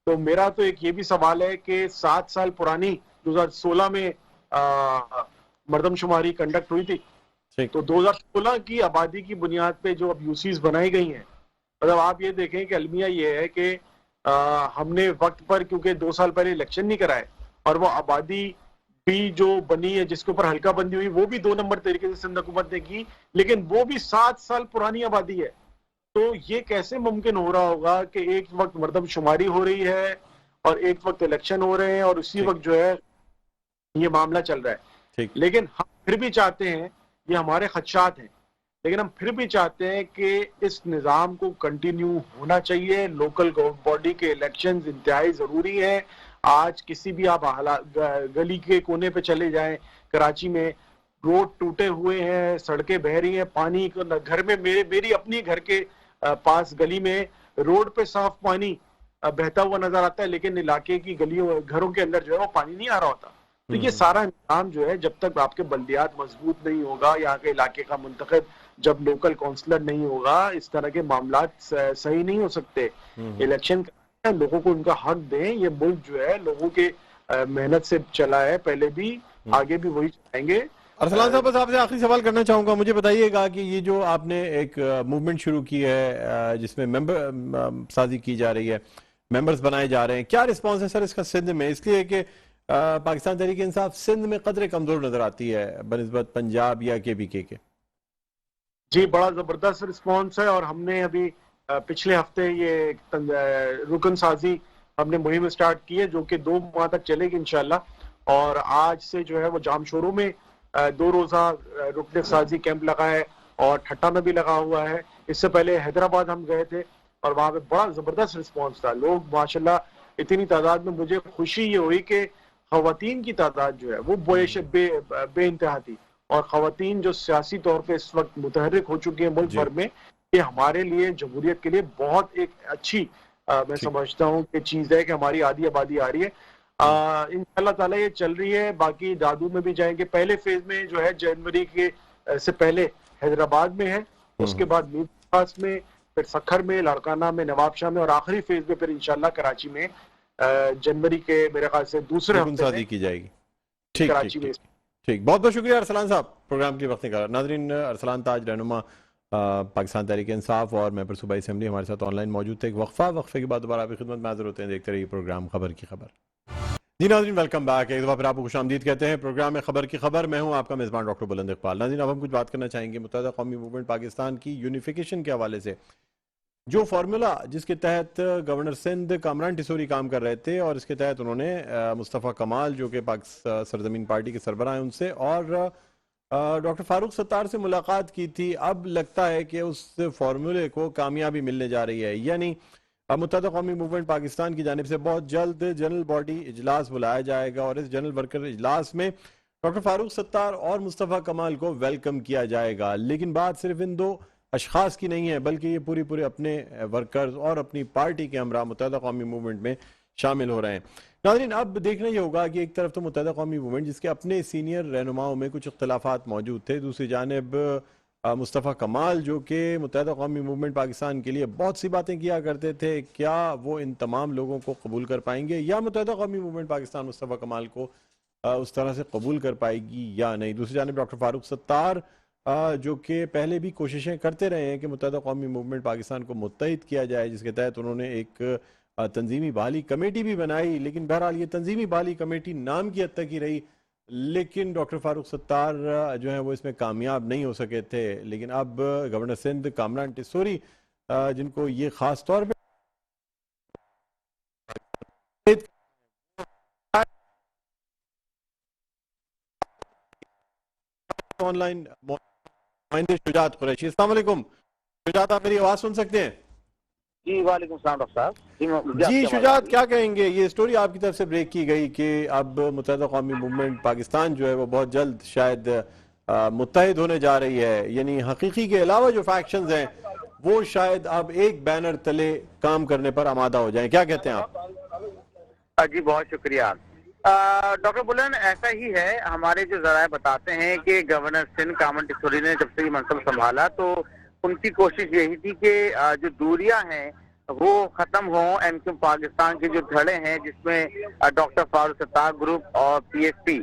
तो मेरा तो एक ये भी सवाल है कि 7 साल पुरानी 2016 में मरदमशुमारी कंडक्ट हुई थी, तो 2016 की आबादी की बुनियाद पे जो अब यूसीज बनाई गई हैं, मतलब आप ये देखें कि अलमिया ये है कि हमने वक्त पर, क्योंकि 2 साल पहले इलेक्शन नहीं कराए और वो आबादी भी जो बनी है जिसके ऊपर हल्का बंदी हुई वो भी 2 नंबर तरीके से सिंध हुकूमत ने की, लेकिन वो भी 7 साल पुरानी आबादी है। तो ये कैसे मुमकिन हो रहा होगा कि एक वक्त मरदमशुमारी हो रही है और एक वक्त इलेक्शन हो रहे हैं और उसी वक्त जो है ये मामला चल रहा है। लेकिन हम फिर भी चाहते हैं, ये हमारे खदशात हैं, लेकिन हम फिर भी चाहते हैं कि इस निज़ाम को कंटिन्यू होना चाहिए। लोकल बॉडी के इलेक्शंस इंतहाई ज़रूरी है। आज किसी भी आप गली के कोने पे चले जाएं, कराची में रोड टूटे हुए हैं, सड़कें बह रही हैं, पानी घर में, मेरी अपनी घर के पास गली में रोड पे साफ पानी बहता हुआ नजर आता है, लेकिन इलाके की गलियों घरों के अंदर जो है वो पानी नहीं आ रहा होता। तो ये सारा निज़ाम जो है, जब तक आपके बल्दियात मजबूत नहीं होगा, यहाँ के इलाके का मुंतखब जब लोकल काउंसलर नहीं होगा, इस तरह के मामला सही नहीं हो सकते। इलेक्शन लोगों को उनका हक दें। ये मुल्क जो है लोगों के मेहनत से चला है, पहले भी आगे भी वही चलाएंगे। अरसलान साहब, बस आपसे आखिरी सवाल करना चाहूंगा, मुझे बताइएगा कि ये जो आपने एक मूवमेंट शुरू की है जिसमें मेंबर साजी की जा रही है, मेंबर्स बनाए जा रहे हैं, क्या रिस्पॉन्स है सर इसका सिंध में? इसलिए कि पाकिस्तान तहरीक इंसाफ सिंध में कदरे कमजोर नजर आती है बनिस्बत पंजाब या KPK के। जी, बड़ा जबरदस्त रिस्पॉन्स है और हमने अभी पिछले हफ्ते ये रुकन साजी हमने मुहिम स्टार्ट की है जो कि 2 माह तक चलेगी इंशाल्लाह। और आज से जो है वो जामशोरों में 2 रोजा रुकन साजी कैंप लगा है और ठट्टा में भी लगा हुआ है। इससे पहले हैदराबाद हम गए थे और वहां पे बड़ा जबरदस्त रिस्पॉन्स था। लोग माशाल्लाह इतनी तादाद में, मुझे खुशी ये हुई कि खवातीन की तादाद जो है वो बे इंतहा थी और खवातीन जो सियासी तौर पे इस वक्त मुतहर्रिक हो चुकी है मुल्क भर में, ये हमारे लिए, जमहूरियत के लिए बहुत एक अच्छी मैं समझता हूँ कि चीज है कि हमारी आधी आबादी आ रही है। इंशाल्लाह ताला ये चल रही है। बाकी दादू में भी जाएंगे। पहले फेज में जो है जनवरी के से पहले हैदराबाद में है, उसके बाद मीरपास में, फिर सखर में, लाड़काना में, नवाबशाह में और आखिरी फेज में फिर इंशाल्लाह कराची में जनवरी के मेरे ख्याल से दूसरे हफ्ते में की जाएगी। ठीक, कराची में। ठीक, बहुत बहुत शुक्रिया अरसलान साहब प्रोग्राम के वक्त निकाला। नाजरीन, अरसलान ताज रहनुमा पाकिस्तान तहरीक इंसाफ और मेंबर सूबाई असेंबली हमारे साथ ऑनलाइन मौजूद थे। एक वक्फे के बाद दोबारा आपकी खिदमत में हाजिर होते हैं। देखते रहिए प्रोग्राम खबर की खबर। जी नाज़रीन, वेलकम बैक। एक दफ़ा फिर आपको खुशामदीद कहते हैं प्रोग्राम में खबर की खबर। मैं हूं आपका मेज़बान डॉक्टर बुलंद इकबाल। नाज़रीन, अब हम कुछ बात करना चाहेंगे मुत्तहिदा कौमी मूवमेंट पाकिस्तान की यूनिफिकेशन के हवाले से। जो फार्मूला जिसके तहत गवर्नर सिंध कामरान टिसोरी काम कर रहे थे और इसके तहत उन्होंने मुस्तफ़ा कमाल जो कि सरजमीन पार्टी के सरबराह हैं उनसे और डॉक्टर फारूक सत्तार से मुलाकात की थी, अब लगता है कि उस फार्मूले को कामयाबी मिलने जा रही है। यानी मुत्तहिदा कौमी मूवमेंट पाकिस्तान की जानिब से बहुत जल्द जनरल बॉडी इजलास बुलाया जाएगा और इस जनरल वर्कर इजलास में डॉक्टर फारूक सत्तार और मुस्तफ़ा कमाल को वेलकम किया जाएगा। लेकिन बात सिर्फ इन 2 अशखास की नहीं है, बल्कि ये पूरे अपने वर्कर्स और अपनी पार्टी के हमरा मुत्तहिदा कौमी मूवमेंट में शामिल हो रहे हैं। नाज़रीन, अब देखना ये होगा कि एक तरफ तो मुत्तहिदा कौमी मूवमेंट जिसके अपने सीनियर रहनुमाओं में कुछ इख्तलाफात मौजूद थे, दूसरी जानिब मुस्तफ़ा कमाल जो कि मुत्तहिदा कौमी मूवमेंट पाकिस्तान के लिए बहुत सी बातें किया करते थे, क्या वो इन तमाम लोगों को कबूल कर पाएंगे या मुत्तहिदा कौमी मूवमेंट पाकिस्तान मुस्तफ़ा कमाल को उस तरह से कबूल कर पाएगी या नहीं। दूसरी जानिब डॉक्टर फारूक सत्तार जो कि पहले भी कोशिशें करते रहे हैं कि मुत्तहिदा कौमी मूवमेंट पाकिस्तान को मुत्तहिद किया जाए, जिसके तहत उन्होंने एक तंजीमी बहाली कमेटी भी बनाई, लेकिन बहरहाल ये तंजीमी बहाली कमेटी नाम की हद तक ही रही। लेकिन डॉक्टर फारूक सत्तार जो है वो इसमें कामयाब नहीं हो सके थे। लेकिन अब गवर्नर सिंध कामरान टिस्सोरी, जिनको ये खास तौर पे ऑनलाइन शुजात कुरैशी। अस्सलाम वालेकुम शुजात, आप मेरी आवाज सुन सकते हैं? जी वालेकुम सलाम डॉक्टर साहब। जी शुजात, क्या कहेंगे? ये स्टोरी आपकी तरफ से ब्रेक की गई कि अब मुत्तहिदा कौमी मूवमेंट पाकिस्तान जो है वो बहुत जल्द शायद मुत्तहिद होने जा रही है, यानी हकीकी के अलावा जो फैक्शंस हैं वो शायद अब एक बैनर तले काम करने पर आमादा हो जाएं। क्या कहते हैं आप? जी बहुत शुक्रिया डॉक्टर बुलन। ऐसा ही है, हमारे जो जराए बताते हैं कि गवर्नर सिंध कामरान टिस्सोरी ने जब से ये मनसब संभाला तो उनकी कोशिश यही थी कि जो दूरियां हैं वो खत्म हो। एमक्यूएम पाकिस्तान के जो धड़े हैं जिसमें डॉक्टर फारूक सत्तार ग्रुप और पीएसपी,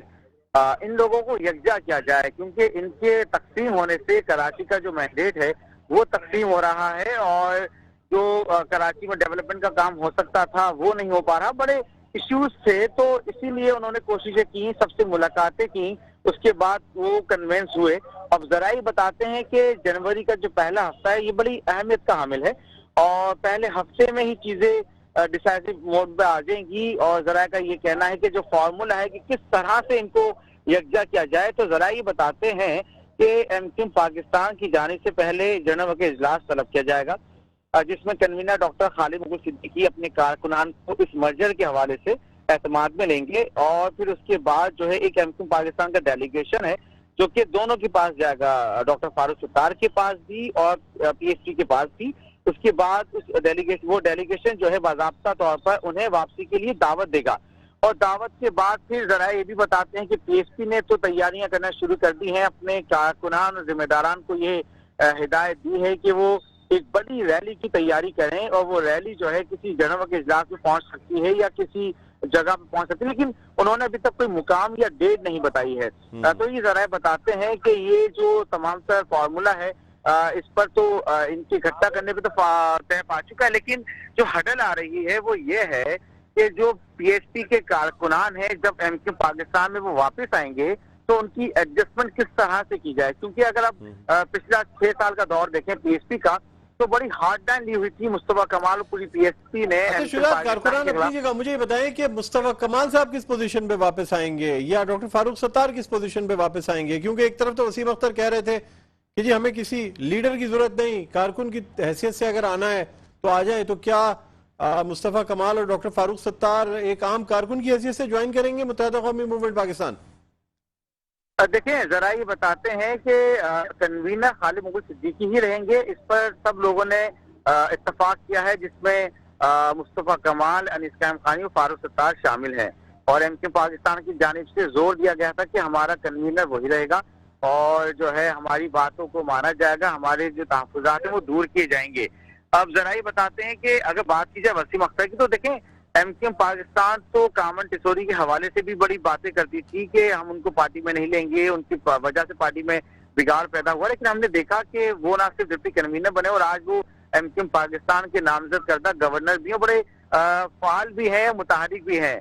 इन लोगों को यकजा किया जाए, क्योंकि इनके तकसीम होने से कराची का जो मैंडेट है वो तकसीम हो रहा है और जो कराची में डेवलपमेंट का काम हो सकता था वो नहीं हो पा रहा। बड़े इश्यूज थे, तो इसीलिए उन्होंने कोशिशें की, सबसे मुलाकातें की, उसके बाद वो कन्वेंस हुए। अब जराई बताते हैं कि जनवरी का जो पहला हफ्ता है ये बड़ी अहमियत का हामिल है और पहले हफ्ते में ही चीजें डिसाइसिव मोड पे आ जाएंगी। और जराए का ये कहना है कि जो फॉर्मूला है कि किस तरह से इनको यकजा किया जाए, तो जराई बताते हैं कि एमक्यूएम पाकिस्तान की जाने से पहले जनरल के इजलास तलब किया जाएगा, जिसमें कन्वीनर डॉक्टर खालिद मुगल सिद्दीकी अपने कारकुनान को इस मर्जर के हवाले से एतमाद में लेंगे। और फिर उसके बाद जो है एक एमक्यूएम पाकिस्तान का डेलीगेशन है जो कि दोनों के पास जाएगा, डॉक्टर फारूक सत्तार के पास भी और पीएसपी के पास भी। उसके बाद वो डेलीगेशन जो है बाज़ाब्ता तौर पर उन्हें वापसी के लिए दावत देगा और दावत के बाद फिर जरा ये भी बताते हैं कि पीएसपी ने तो तैयारियां करना शुरू कर दी हैं। अपने कारकुनान और जिम्मेदारान को ये हिदायत दी है कि वो एक बड़ी रैली की तैयारी करें और वो रैली जो है किसी जनरल के इजलास में पहुंच सकती है या किसी जगह पे पहुंच सकती है, लेकिन उन्होंने अभी तक कोई मुकाम या डेट नहीं बताई है। तो ये जरा बताते हैं कि ये जो तमाम तर फॉर्मूला है इस पर तो इनकी इकट्ठा करने पे तो तय पा चुका है, लेकिन जो हडल आ रही है वो ये है कि जो पीएसपी के कारकुनान है जब एमक्यूएम पाकिस्तान में वो वापस आएंगे तो उनकी एडजस्टमेंट किस तरह से की जाए। क्योंकि अगर आप पिछला 6 साल का दौर देखें पीएसपी का, तो बड़ी हार्ड लाइन ली हुई थी मुस्तफा कमाल और पूरी पीएसपी ने। कारकुनान अपनी जगह, मुझे बताएं कि मुस्तफा कमाल साहब किस पोजीशन पे वापस आएंगे या डॉक्टर फारूक सत्तार किस पोजीशन पे वापस आएंगे? क्योंकि एक तरफ तो वसीम अख्तर कह रहे थे कि जी हमें किसी लीडर की जरूरत नहीं, कारकुन की हैसियत से अगर आना है तो आ जाए। तो क्या मुस्तफा कमाल और डॉक्टर फारूक सत्तार एक आम कारकुन की हैसियत से ज्वाइन करेंगे मुत्तहिदा कौमी मूवमेंट पाकिस्तान? देखिए जरा ये बताते हैं कि कन्वीनर खालिद मुगल सिद्दीकी ही रहेंगे, इस पर सब लोगों ने इत्तेफाक किया है, जिसमें मुस्तफा कमाल, अनीस कायम खानी और फारूक सत्तार शामिल हैं। और एमक्यूएम पाकिस्तान की जानिब से जोर दिया गया था कि हमारा कन्वीनर वही रहेगा और जो है हमारी बातों को माना जाएगा, हमारे जो तहफ़्फ़ुज़ात हैं वो दूर किए जाएंगे। अब जरा ये बताते हैं कि अगर बात की जाए वसीम अख्तर की, तो देखें एमक्यूएम पाकिस्तान तो कामरान टिस्सोरी के हवाले से भी बड़ी बातें करती थी कि हम उनको पार्टी में नहीं लेंगे, उनकी वजह से पार्टी में बिगाड़ पैदा हुआ। लेकिन हमने देखा कि वो ना सिर्फ डिप्टी कन्वीनर बने और आज वो एमक्यूएम पाकिस्तान के नामजद करदा गवर्नर भी हैं, बड़े फाल भी हैं, मुतहरिक भी हैं।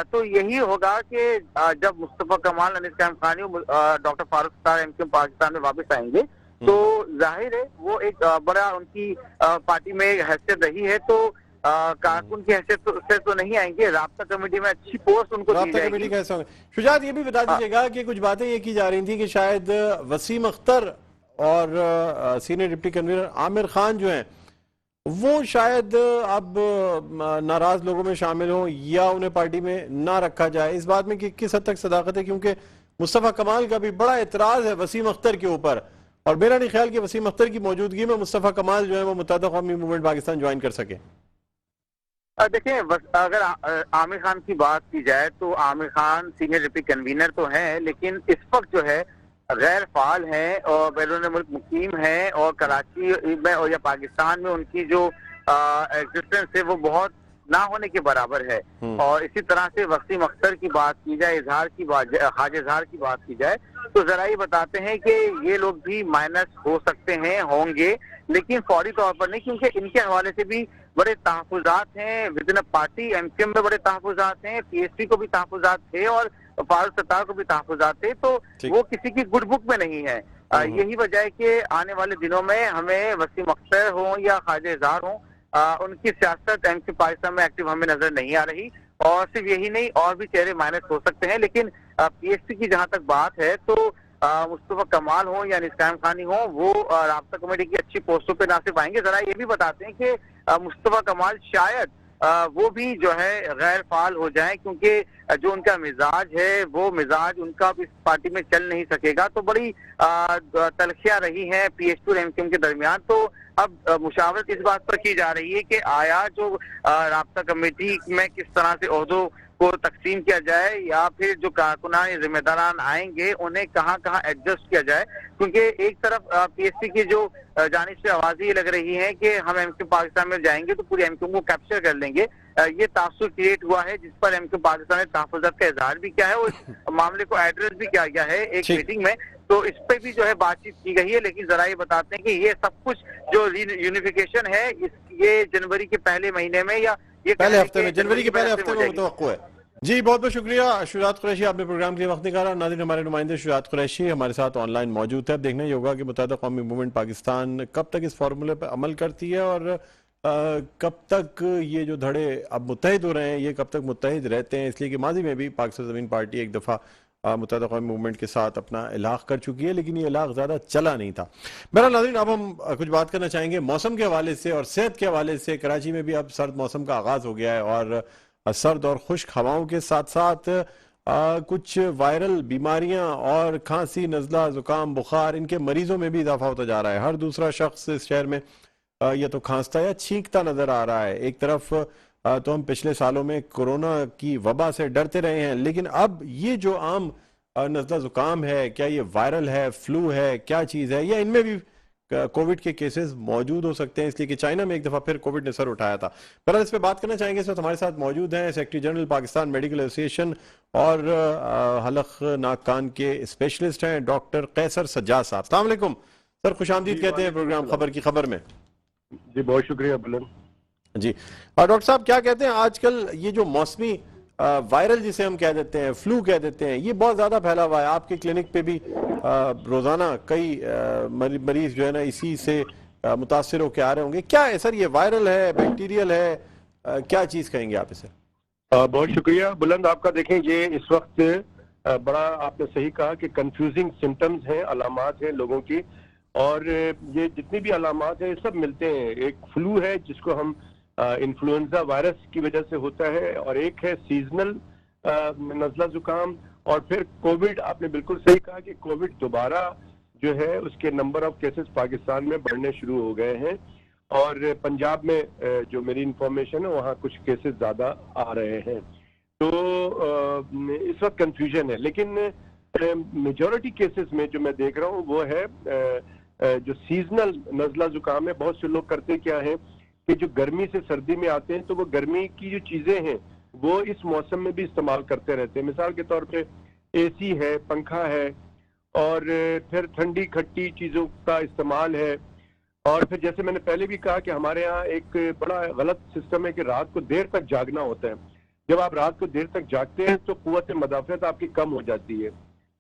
तो यही होगा कि जब मुस्तफा कमाल, अनीस कायम खानी और डॉक्टर फारूक सत्तार एमक्यूएम पाकिस्तान में वापस आएंगे तो जाहिर है वो एक बड़ा उनकी पार्टी में हैसियत रही है, तो कारकुन की हैसियत से तो नहीं आएंगे, राब्ता कमेटी में अच्छी पोस्ट उनको दी जाएगी। कमेटी कैसे होंगे? शुजात ये भी बता दीजिएगा कि कुछ बातें ये की जा रही थी कि शायद वसीम अख्तर और senior deputy convener Aamir Khan जो हैं वो शायद अब नाराज लोगों में शामिल हों या उन्हें पार्टी में ना रखा जाए। इस बात में कि किस हद तक सदाकत है, क्योंकि मुस्तफा कमाल का भी बड़ा एतराज है वसीम अख्तर के ऊपर और मेरा नहीं ख्याल कि वसीम अख्तर की मौजूदगी में मुस्तफा कमाल जो है वो मुत्तहिदा कौमी मूवमेंट पाकिस्तान ज्वाइन कर सके। देखिए अगर आमिर खान की बात की जाए तो Aamir Khan senior deputy convener तो हैं, लेकिन इस वक्त जो है गैर फाल हैं और बैरून मुल्क मुकीम हैं और कराची में और या पाकिस्तान में उनकी जो एग्जिस्टेंस है वो बहुत ना होने के बराबर है। और इसी तरह से वसीम अख्तर की बात की जाए, हाज इजहार की बात की जाए, तो जरा ये बताते हैं कि ये लोग भी माइनस हो सकते हैं, होंगे, लेकिन फौरी तौर पर नहीं, क्योंकि इनके हवाले से भी बड़े तहफुजात हैं विद इन पार्टी। एमक्यूएम में बड़े तहफुजात हैं, पीएसपी को भी तहफुजात थे और फारूक सत्तार को भी तहफुजात थे, तो वो किसी की गुड बुक में नहीं है। यही वजह है कि आने वाले दिनों में हमें वसीम अख्तर हो या ख्वाजा इजहार हो, उनकी सियासत एमक्यू पाकिस्तान में एक्टिव हमें नजर नहीं आ रही। और सिर्फ यही नहीं, और भी चेहरे माइनस हो सकते हैं। लेकिन पीएसपी की जहां तक बात है तो मुस्तफा कमाल हो या निस्काम खानी हो, वो राब्ता कमेटी की अच्छी पोस्टों पे नासिब आएंगे। जरा ये भी बताते हैं कि मुस्तफा कमाल शायद वो भी जो है गैर फाल हो जाए, क्योंकि जो उनका मिजाज है वो मिजाज उनका इस पार्टी में चल नहीं सकेगा। तो बड़ी तलखियां रही हैं पीएसपी और एमक्यूएम के दरमियान। तो अब मुशावरत इस बात पर की जा रही है कि आया जो राब्ता कमेटी में किस तरह से ओहदों को तकसीम किया जाए, या फिर जो कारकुनान या जिम्मेदारान आएंगे उन्हें कहाँ कहाँ एडजस्ट किया जाए। क्योंकि एक तरफ पीएसपी की जो जानिब से आवाज़ ये लग रही है कि हम एमक्यू पाकिस्तान में जाएंगे तो पूरे एमक्यू को कैप्चर कर लेंगे। ये तासुर क्रिएट हुआ है, जिस पर एमक्यू पाकिस्तान ने तहफ़्फ़ुज़ात का इजहार भी किया है और मामले को एड्रेस भी किया गया है एक मीटिंग में। तो इस पे भी जो है बातचीत की गई है। लेकिन जरा ये बताते हैं कि ये सब कुछ जो यूनिफिकेशन है ये जनवरी के पहले महीने में या ये पहले हफ्ते में, जनवरी के पहले हफ्ते में मुतवक्को है। जी बहुत बहुत शुक्रिया शुजात कुरैशी, आपने प्रोग्राम के लिए वक्त निकाला। नाज़रीन, हमारे नुमाइंदे शुजात कुरैशी हमारे साथ ऑनलाइन मौजूद है। अब देखना ये होगा कि मुत्तहिदा कौमी मूवमेंट पाकिस्तान कब तक इस फार्मूले पर अमल करती है और कब तक ये जो धड़े अब मुत्तहिद हो रहे हैं ये कब तक मुत्तहिद रहते हैं। इसलिए कि माजी में भी पाकिस्तान ज़मीन पार्टी एक दफ़ा मुत्तहिदा कौमी मूवमेंट के साथ अपना इलाक़ कर चुकी है, लेकिन ये इलाक़ ज़्यादा चला नहीं था। बहरहाल नाज़रीन, अब हम कुछ बात करना चाहेंगे मौसम के हवाले से और सेहत के हवाले से। कराची में भी अब सर्द मौसम का आगाज़ हो गया है और सर्द और खुश्क हवाओं के साथ साथ कुछ वायरल बीमारियां और खांसी, नज़ला, ज़ुकाम, बुखार, इनके मरीजों में भी इजाफा होता जा रहा है। हर दूसरा शख्स इस शहर में या तो खांसता या छींकता नजर आ रहा है। एक तरफ तो हम पिछले सालों में कोरोना की वबा से डरते रहे हैं, लेकिन अब ये जो आम नज़ला ज़ुकाम है, क्या ये वायरल है, फ्लू है, क्या चीज़ है, या इनमें भी कोविड के केसेस मौजूद हो सकते हैं। इसलिए कि चाइना में एक दफ़ा फिर कोविड ने सर उठाया था। पर इस पर बात करना चाहेंगे। इस वक्त हमारे साथ मौजूद हैं secretary general Pakistan medical association और हलक नाक कान के स्पेशलिस्ट हैं डॉक्टर कैसर सज्जाद साहब। अस्सलाम वालेकुम सर, खुशामदीद कहते हैं प्रोग्राम खबर की खबर में। जी बहुत शुक्रिया बुलंद जी। और डॉक्टर साहब क्या कहते हैं, आजकल ये जो मौसमी वायरल जिसे हम कह देते हैं, फ्लू कह देते हैं, ये बहुत ज़्यादा फैला हुआ है। आपके क्लिनिक पे भी रोज़ाना कई मरीज जो है ना इसी से मुतासिर होकर आ रहे होंगे। क्या है सर, ये वायरल है, बैक्टीरियल है, क्या चीज़ कहेंगे आप इसे? बहुत शुक्रिया बुलंद आपका। देखें ये इस वक्त बड़ा आपने सही कहा कि कंफ्यूजिंग सिम्टम्स हैं, अलामात हैं लोगों की, और ये जितनी भी अलामात हैं सब मिलते हैं। एक फ्लू है जिसको हम इन्फ्लुएंजा वायरस की वजह से होता है, और एक है सीजनल नज़ला जुकाम, और फिर कोविड। आपने बिल्कुल सही कहा कि कोविड दोबारा जो है उसके नंबर ऑफ केसेस पाकिस्तान में बढ़ने शुरू हो गए हैं, और पंजाब में जो मेरी इंफॉर्मेशन है वहाँ कुछ केसेस ज़्यादा आ रहे हैं। तो इस वक्त कंफ्यूजन है, लेकिन मेजॉरिटी केसेस में जो मैं देख रहा हूँ वो है जो सीजनल नज़ला जुकाम है। बहुत से लोग करते क्या है कि जो गर्मी से सर्दी में आते हैं तो वो गर्मी की जो चीजें हैं वो इस मौसम में भी इस्तेमाल करते रहते हैं। मिसाल के तौर पे एसी है, पंखा है, और फिर ठंडी खट्टी चीजों का इस्तेमाल है। और फिर जैसे मैंने पहले भी कहा कि हमारे यहाँ एक बड़ा गलत सिस्टम है कि रात को देर तक जागना होता है। जब आप रात को देर तक जागते हैं तो कुव्वत मदाफ़त आपकी कम हो जाती है,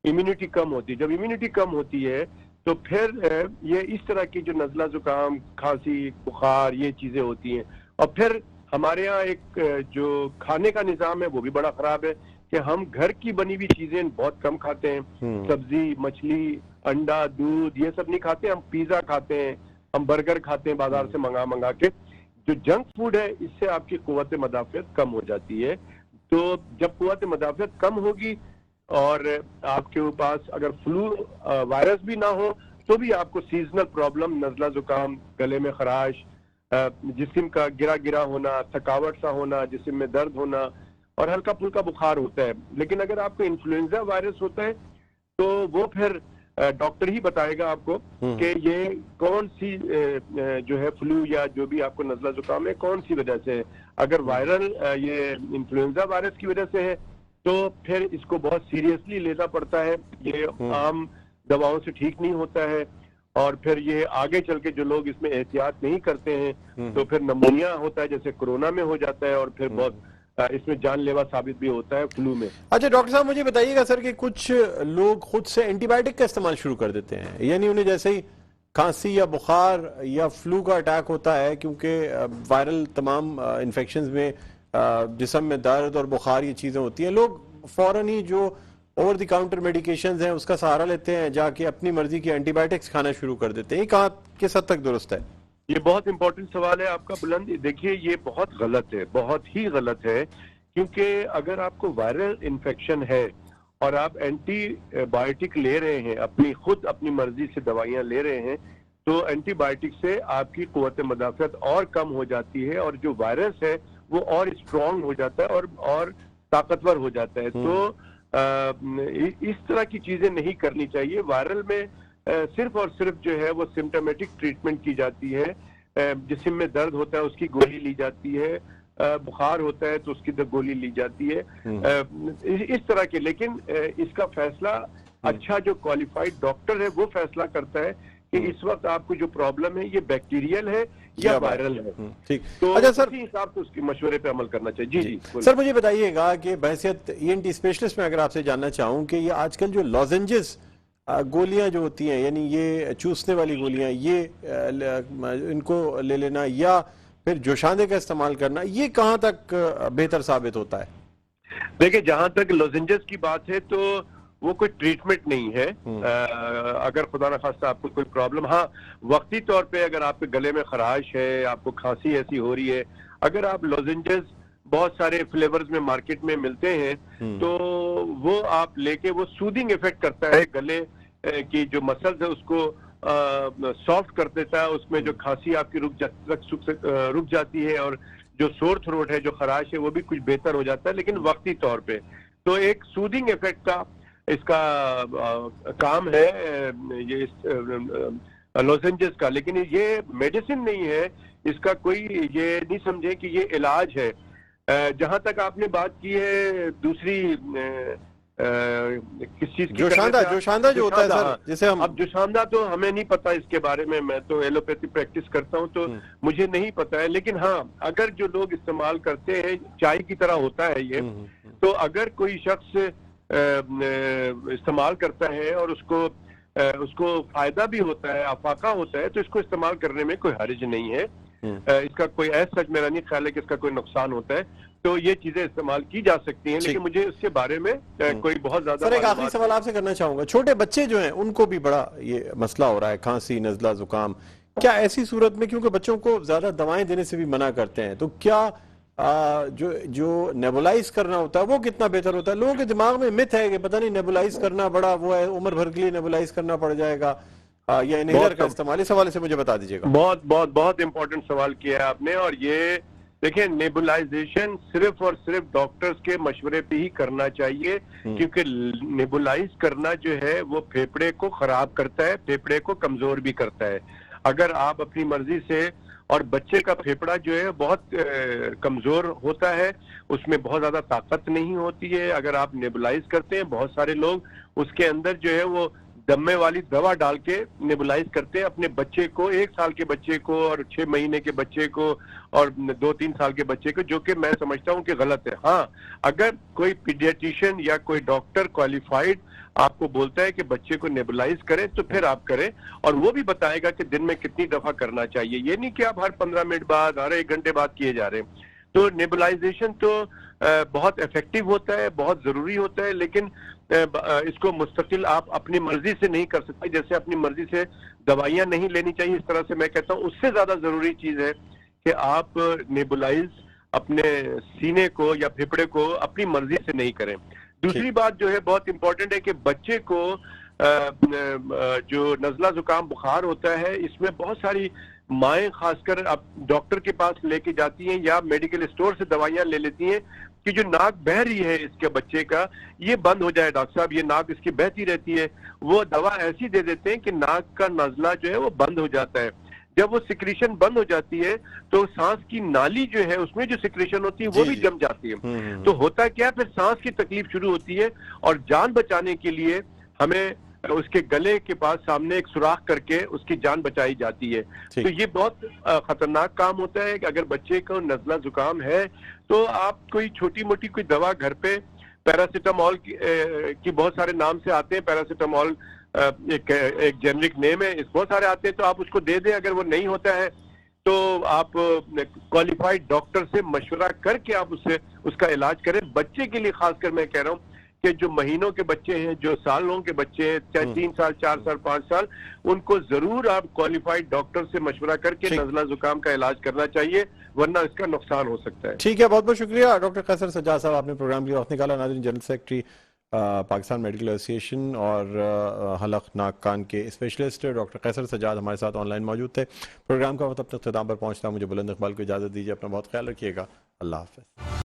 इम्यूनिटी कम होती है। जब इम्यूनिटी कम होती है तो फिर ये इस तरह की जो नज़ला जुकाम, खांसी, बुखार, ये चीजें होती हैं। और फिर हमारे यहाँ एक जो खाने का निज़ाम है वो भी बड़ा खराब है कि हम घर की बनी हुई चीजें बहुत कम खाते हैं। सब्जी, मछली, अंडा, दूध ये सब नहीं खाते। हम पिज्जा खाते हैं, हम बर्गर खाते हैं बाजार से मंगा के। जो जंक फूड है इससे आपकी कुव्वत मदाफ़त कम हो जाती है। तो जब कुव्वत मदाफ़त कम होगी और आपके पास अगर फ्लू वायरस भी ना हो तो भी आपको सीजनल प्रॉब्लम, नज़ला जुकाम, गले में खराश, जिस्म का गिरा गिरा होना, थकावट सा होना, जिस्म में दर्द होना और हल्का फुल्का बुखार होता है। लेकिन अगर आपको इन्फ्लुएंजा वायरस होता है तो वो फिर डॉक्टर ही बताएगा आपको कि ये कौन सी जो है फ्लू या जो भी आपको नजला जुकाम है कौन सी वजह से है। अगर वायरल ये इन्फ्लुएंजा वायरस की वजह से है तो फिर इसको बहुत सीरियसली लेना पड़ता है, ये आम दवाओं से ठीक नहीं होता है। और फिर ये आगे चल के जो लोग इसमें एहतियात नहीं करते हैं तो फिर नमूनिया होता है जैसे कोरोना में हो जाता है, और फिर बहुत इसमें जानलेवा साबित भी होता है फ्लू में। अच्छा डॉक्टर साहब मुझे बताइएगा सर कि कुछ लोग खुद से एंटीबायोटिक का इस्तेमाल शुरू कर देते हैं, यानी उन्हें जैसे ही खांसी या बुखार या फ्लू का अटैक होता है, क्योंकि वायरल तमाम इन्फेक्शंस में जिस्म में दर्द और बुखार ये चीज़ें होती हैं, लोग फौरन ही जो ओवर द काउंटर मेडिकेशंस हैं उसका सहारा लेते हैं, जाके अपनी मर्जी की एंटीबायोटिक्स खाना शुरू कर देते हैं। ये कहाँ किस हद तक दुरुस्त है? ये बहुत इंपॉर्टेंट सवाल है आपका बुलंद। देखिए ये बहुत गलत है, बहुत ही गलत है, क्योंकि अगर आपको वायरल इन्फेक्शन है और आप एंटीबायोटिक ले रहे हैं, अपनी मर्जी से दवाइयां ले रहे हैं, तो एंटीबायोटिक से आपकी कुव्वत मदाफियत और कम हो जाती है और जो वायरस है वो और स्ट्रांग हो जाता है और ताकतवर हो जाता है। तो इस तरह की चीजें नहीं करनी चाहिए। वायरल में सिर्फ और सिर्फ जो है वो सिम्टोमेटिक ट्रीटमेंट की जाती है, जिस्म में दर्द होता है उसकी गोली ली जाती है, बुखार होता है तो उसकी गोली ली जाती है, इस तरह के। लेकिन इसका फैसला अच्छा जो क्वालिफाइड डॉक्टर है वो फैसला करता है कि इस वक्त आपको जो प्रॉब्लम है ये बैक्टीरियल है या वायरल है। ठीक, तो अच्छा सर, उसी हिसाब से उसके मशवरे पे अमल करना चाहिए। जी जी सर मुझे बताइएगा कि बहसियत ENT स्पेशलिस्ट में अगर आपसे जानना चाहूँ कि ये आजकल जो लॉजेंजेस गोलियां जो होती हैं, यानी ये चूसने वाली गोलियां, ये इनको ले लेना या फिर जोशांदे का इस्तेमाल करना, ये कहाँ तक बेहतर साबित होता है? देखिए जहां तक लॉजेंजेस की बात है तो वो कोई ट्रीटमेंट नहीं है। अगर खुदा न खास्ता आपको कोई प्रॉब्लम, हाँ वक्ती तौर पे अगर आपके गले में खराश है, आपको खांसी ऐसी हो रही है, अगर आप लॉजेंजेस बहुत सारे फ्लेवर्स में मार्केट में मिलते हैं तो वो आप लेके, वो सूदिंग इफेक्ट करता है, गले की जो मसल्स है उसको सॉफ्ट कर देता है, उसमें जो खांसी आपकी रुक जाती है और जो सोर थ्रोट है, जो खराश है, वो भी कुछ बेहतर हो जाता है, लेकिन वक्ती तौर पे। तो एक सूदिंग इफेक्ट का इसका काम है ये लॉजेंजेस का, लेकिन ये मेडिसिन नहीं है, इसका कोई ये नहीं समझे कि ये इलाज है। जहां तक आपने बात की है दूसरी किस चीज की, जोशांदा जो होता है सर, जैसे हम, अब जोशांदा तो हमें नहीं पता इसके बारे में, मैं तो एलोपैथी प्रैक्टिस करता हूं तो मुझे नहीं पता है। लेकिन हाँ अगर जो लोग इस्तेमाल करते हैं, चाय की तरह होता है ये, तो अगर कोई शख्स इस्तेमाल करता है और उसको फायदा भी होता है, अफाका होता है, तो इसको इस्तेमाल करने में कोई हर्ज नहीं है। इसका कोई ऐसा सच मेरा नहीं ख्याल है कि इसका कोई नुकसान होता है, तो ये चीजें इस्तेमाल की जा सकती हैं, लेकिन मुझे इसके बारे में कोई बहुत ज्यादा। सर एक आखिरी सवाल आपसे करना चाहूंगा, छोटे बच्चे जो हैं उनको भी बड़ा ये मसला हो रहा है, खांसी, नजला, जुकाम, क्या ऐसी सूरत में, क्योंकि बच्चों को ज्यादा दवाएं देने से भी मना करते हैं, तो क्या जो नेबुलाइज करना होता है वो कितना बेहतर होता है? लोगों के दिमाग में मिथ है कि पता नहीं नेबुलाइज करना बड़ा वो है, उम्र भर के लिए नेबुलाइज करना पड़ जाएगा, या इनहेलर का इस्तेमाल, इस हवाले से मुझे बता दीजिएगा। बहुत इंपॉर्टेंट सवाल किया है आपने। और ये देखिए नेबुलाइजेशन सिर्फ और सिर्फ डॉक्टर्स के मशवरे पे ही करना चाहिए, क्योंकि नेबुलाइज करना जो है वो फेफड़े को खराब करता है, फेफड़े को कमजोर भी करता है। अगर आप अपनी मर्जी से, और बच्चे का फेफड़ा जो है बहुत कमजोर होता है, उसमें बहुत ज्यादा ताकत नहीं होती है। अगर आप नेबुलाइज करते हैं, बहुत सारे लोग उसके अंदर जो है वो दमे वाली दवा डाल के नेबुलाइज करते हैं अपने बच्चे को, 1 साल के बच्चे को और 6 महीने के बच्चे को और 2-3 साल के बच्चे को, जो कि मैं समझता हूं कि गलत है। हाँ अगर कोई पीडियाट्रिशियन या कोई डॉक्टर क्वालिफाइड आपको बोलता है कि बच्चे को नेबुलाइज करें तो फिर आप करें, और वो भी बताएगा कि दिन में कितनी दफा करना चाहिए। ये नहीं कि आप हर 15 मिनट बाद, हर 1 घंटे बाद किए जा रहे हैं। तो नेबुलाइजेशन तो बहुत इफेक्टिव होता है, बहुत जरूरी होता है, लेकिन इसको मुस्तकिल आप अपनी मर्जी से नहीं कर सकते। जैसे अपनी मर्जी से दवाइयां नहीं लेनी चाहिए, इस तरह से मैं कहता हूँ उससे ज्यादा जरूरी चीज है कि आप नेबुलाइज अपने सीने को या फेफड़े को अपनी मर्जी से नहीं करें। दूसरी बात जो है बहुत इंपॉर्टेंट है कि बच्चे को जो नजला जुकाम बुखार होता है, इसमें बहुत सारी माएँ खासकर अब डॉक्टर के पास लेके जाती हैं या मेडिकल स्टोर से दवाइयाँ ले लेती हैं कि जो नाक बह रही है इसके बच्चे का, ये बंद हो जाए डॉक्टर साहब, ये नाक इसकी बहती रहती है। वो दवा ऐसी दे देते हैं कि नाक का नज़ला जो है वो बंद हो जाता है। जब वो सिक्रीशन बंद हो जाती है तो सांस की नाली जो है उसमें जो सिक्रीशन होती है वो भी जम जाती है। तो होता क्या है, फिर सांस की तकलीफ शुरू होती है और जान बचाने के लिए हमें उसके गले के पास सामने एक सुराख करके उसकी जान बचाई जाती है। तो ये बहुत खतरनाक काम होता है कि अगर बच्चे को नज़ला जुकाम है तो आप कोई छोटी मोटी कोई दवा घर पे, पैरासीटामोल की बहुत सारे नाम से आते हैं, पैरासीटामोल एक जेनरिक नेम है, इस बहुत सारे आते हैं, तो आप उसको दे दें। अगर वो नहीं होता है तो आप क्वालिफाइड डॉक्टर से मशवरा करके आप उससे उसका इलाज करें। बच्चे के लिए खासकर मैं कह रहा हूँ कि जो महीनों के बच्चे हैं, जो सालों के बच्चे हैं, चाहे 3 साल 4 साल 5 साल, उनको जरूर आप क्वालिफाइड डॉक्टर से मशवरा करके नज़ला जुकाम का इलाज करना चाहिए, वरना इसका नुकसान हो सकता है। ठीक है, बहुत बहुत शुक्रिया डॉक्टर कैसर सज्जाद साहब, आपने प्रोग्राम के लिए वक्त निकाला। नाज़रीन, general secretary Pakistan medical association और हलक नाक कान के स्पेशलिस्ट डॉक्टर कैसर सज्जाद हमारे साथ ऑनलाइन मौजूद थे। प्रोग्राम का वक्त अब तक इख्तिताम पर पहुंचता, मुझे बुलंद इकबाल को इजाज़त दीजिए। अपना बहुत ख्याल रखिएगा। अल्लाह हाफ़िज़।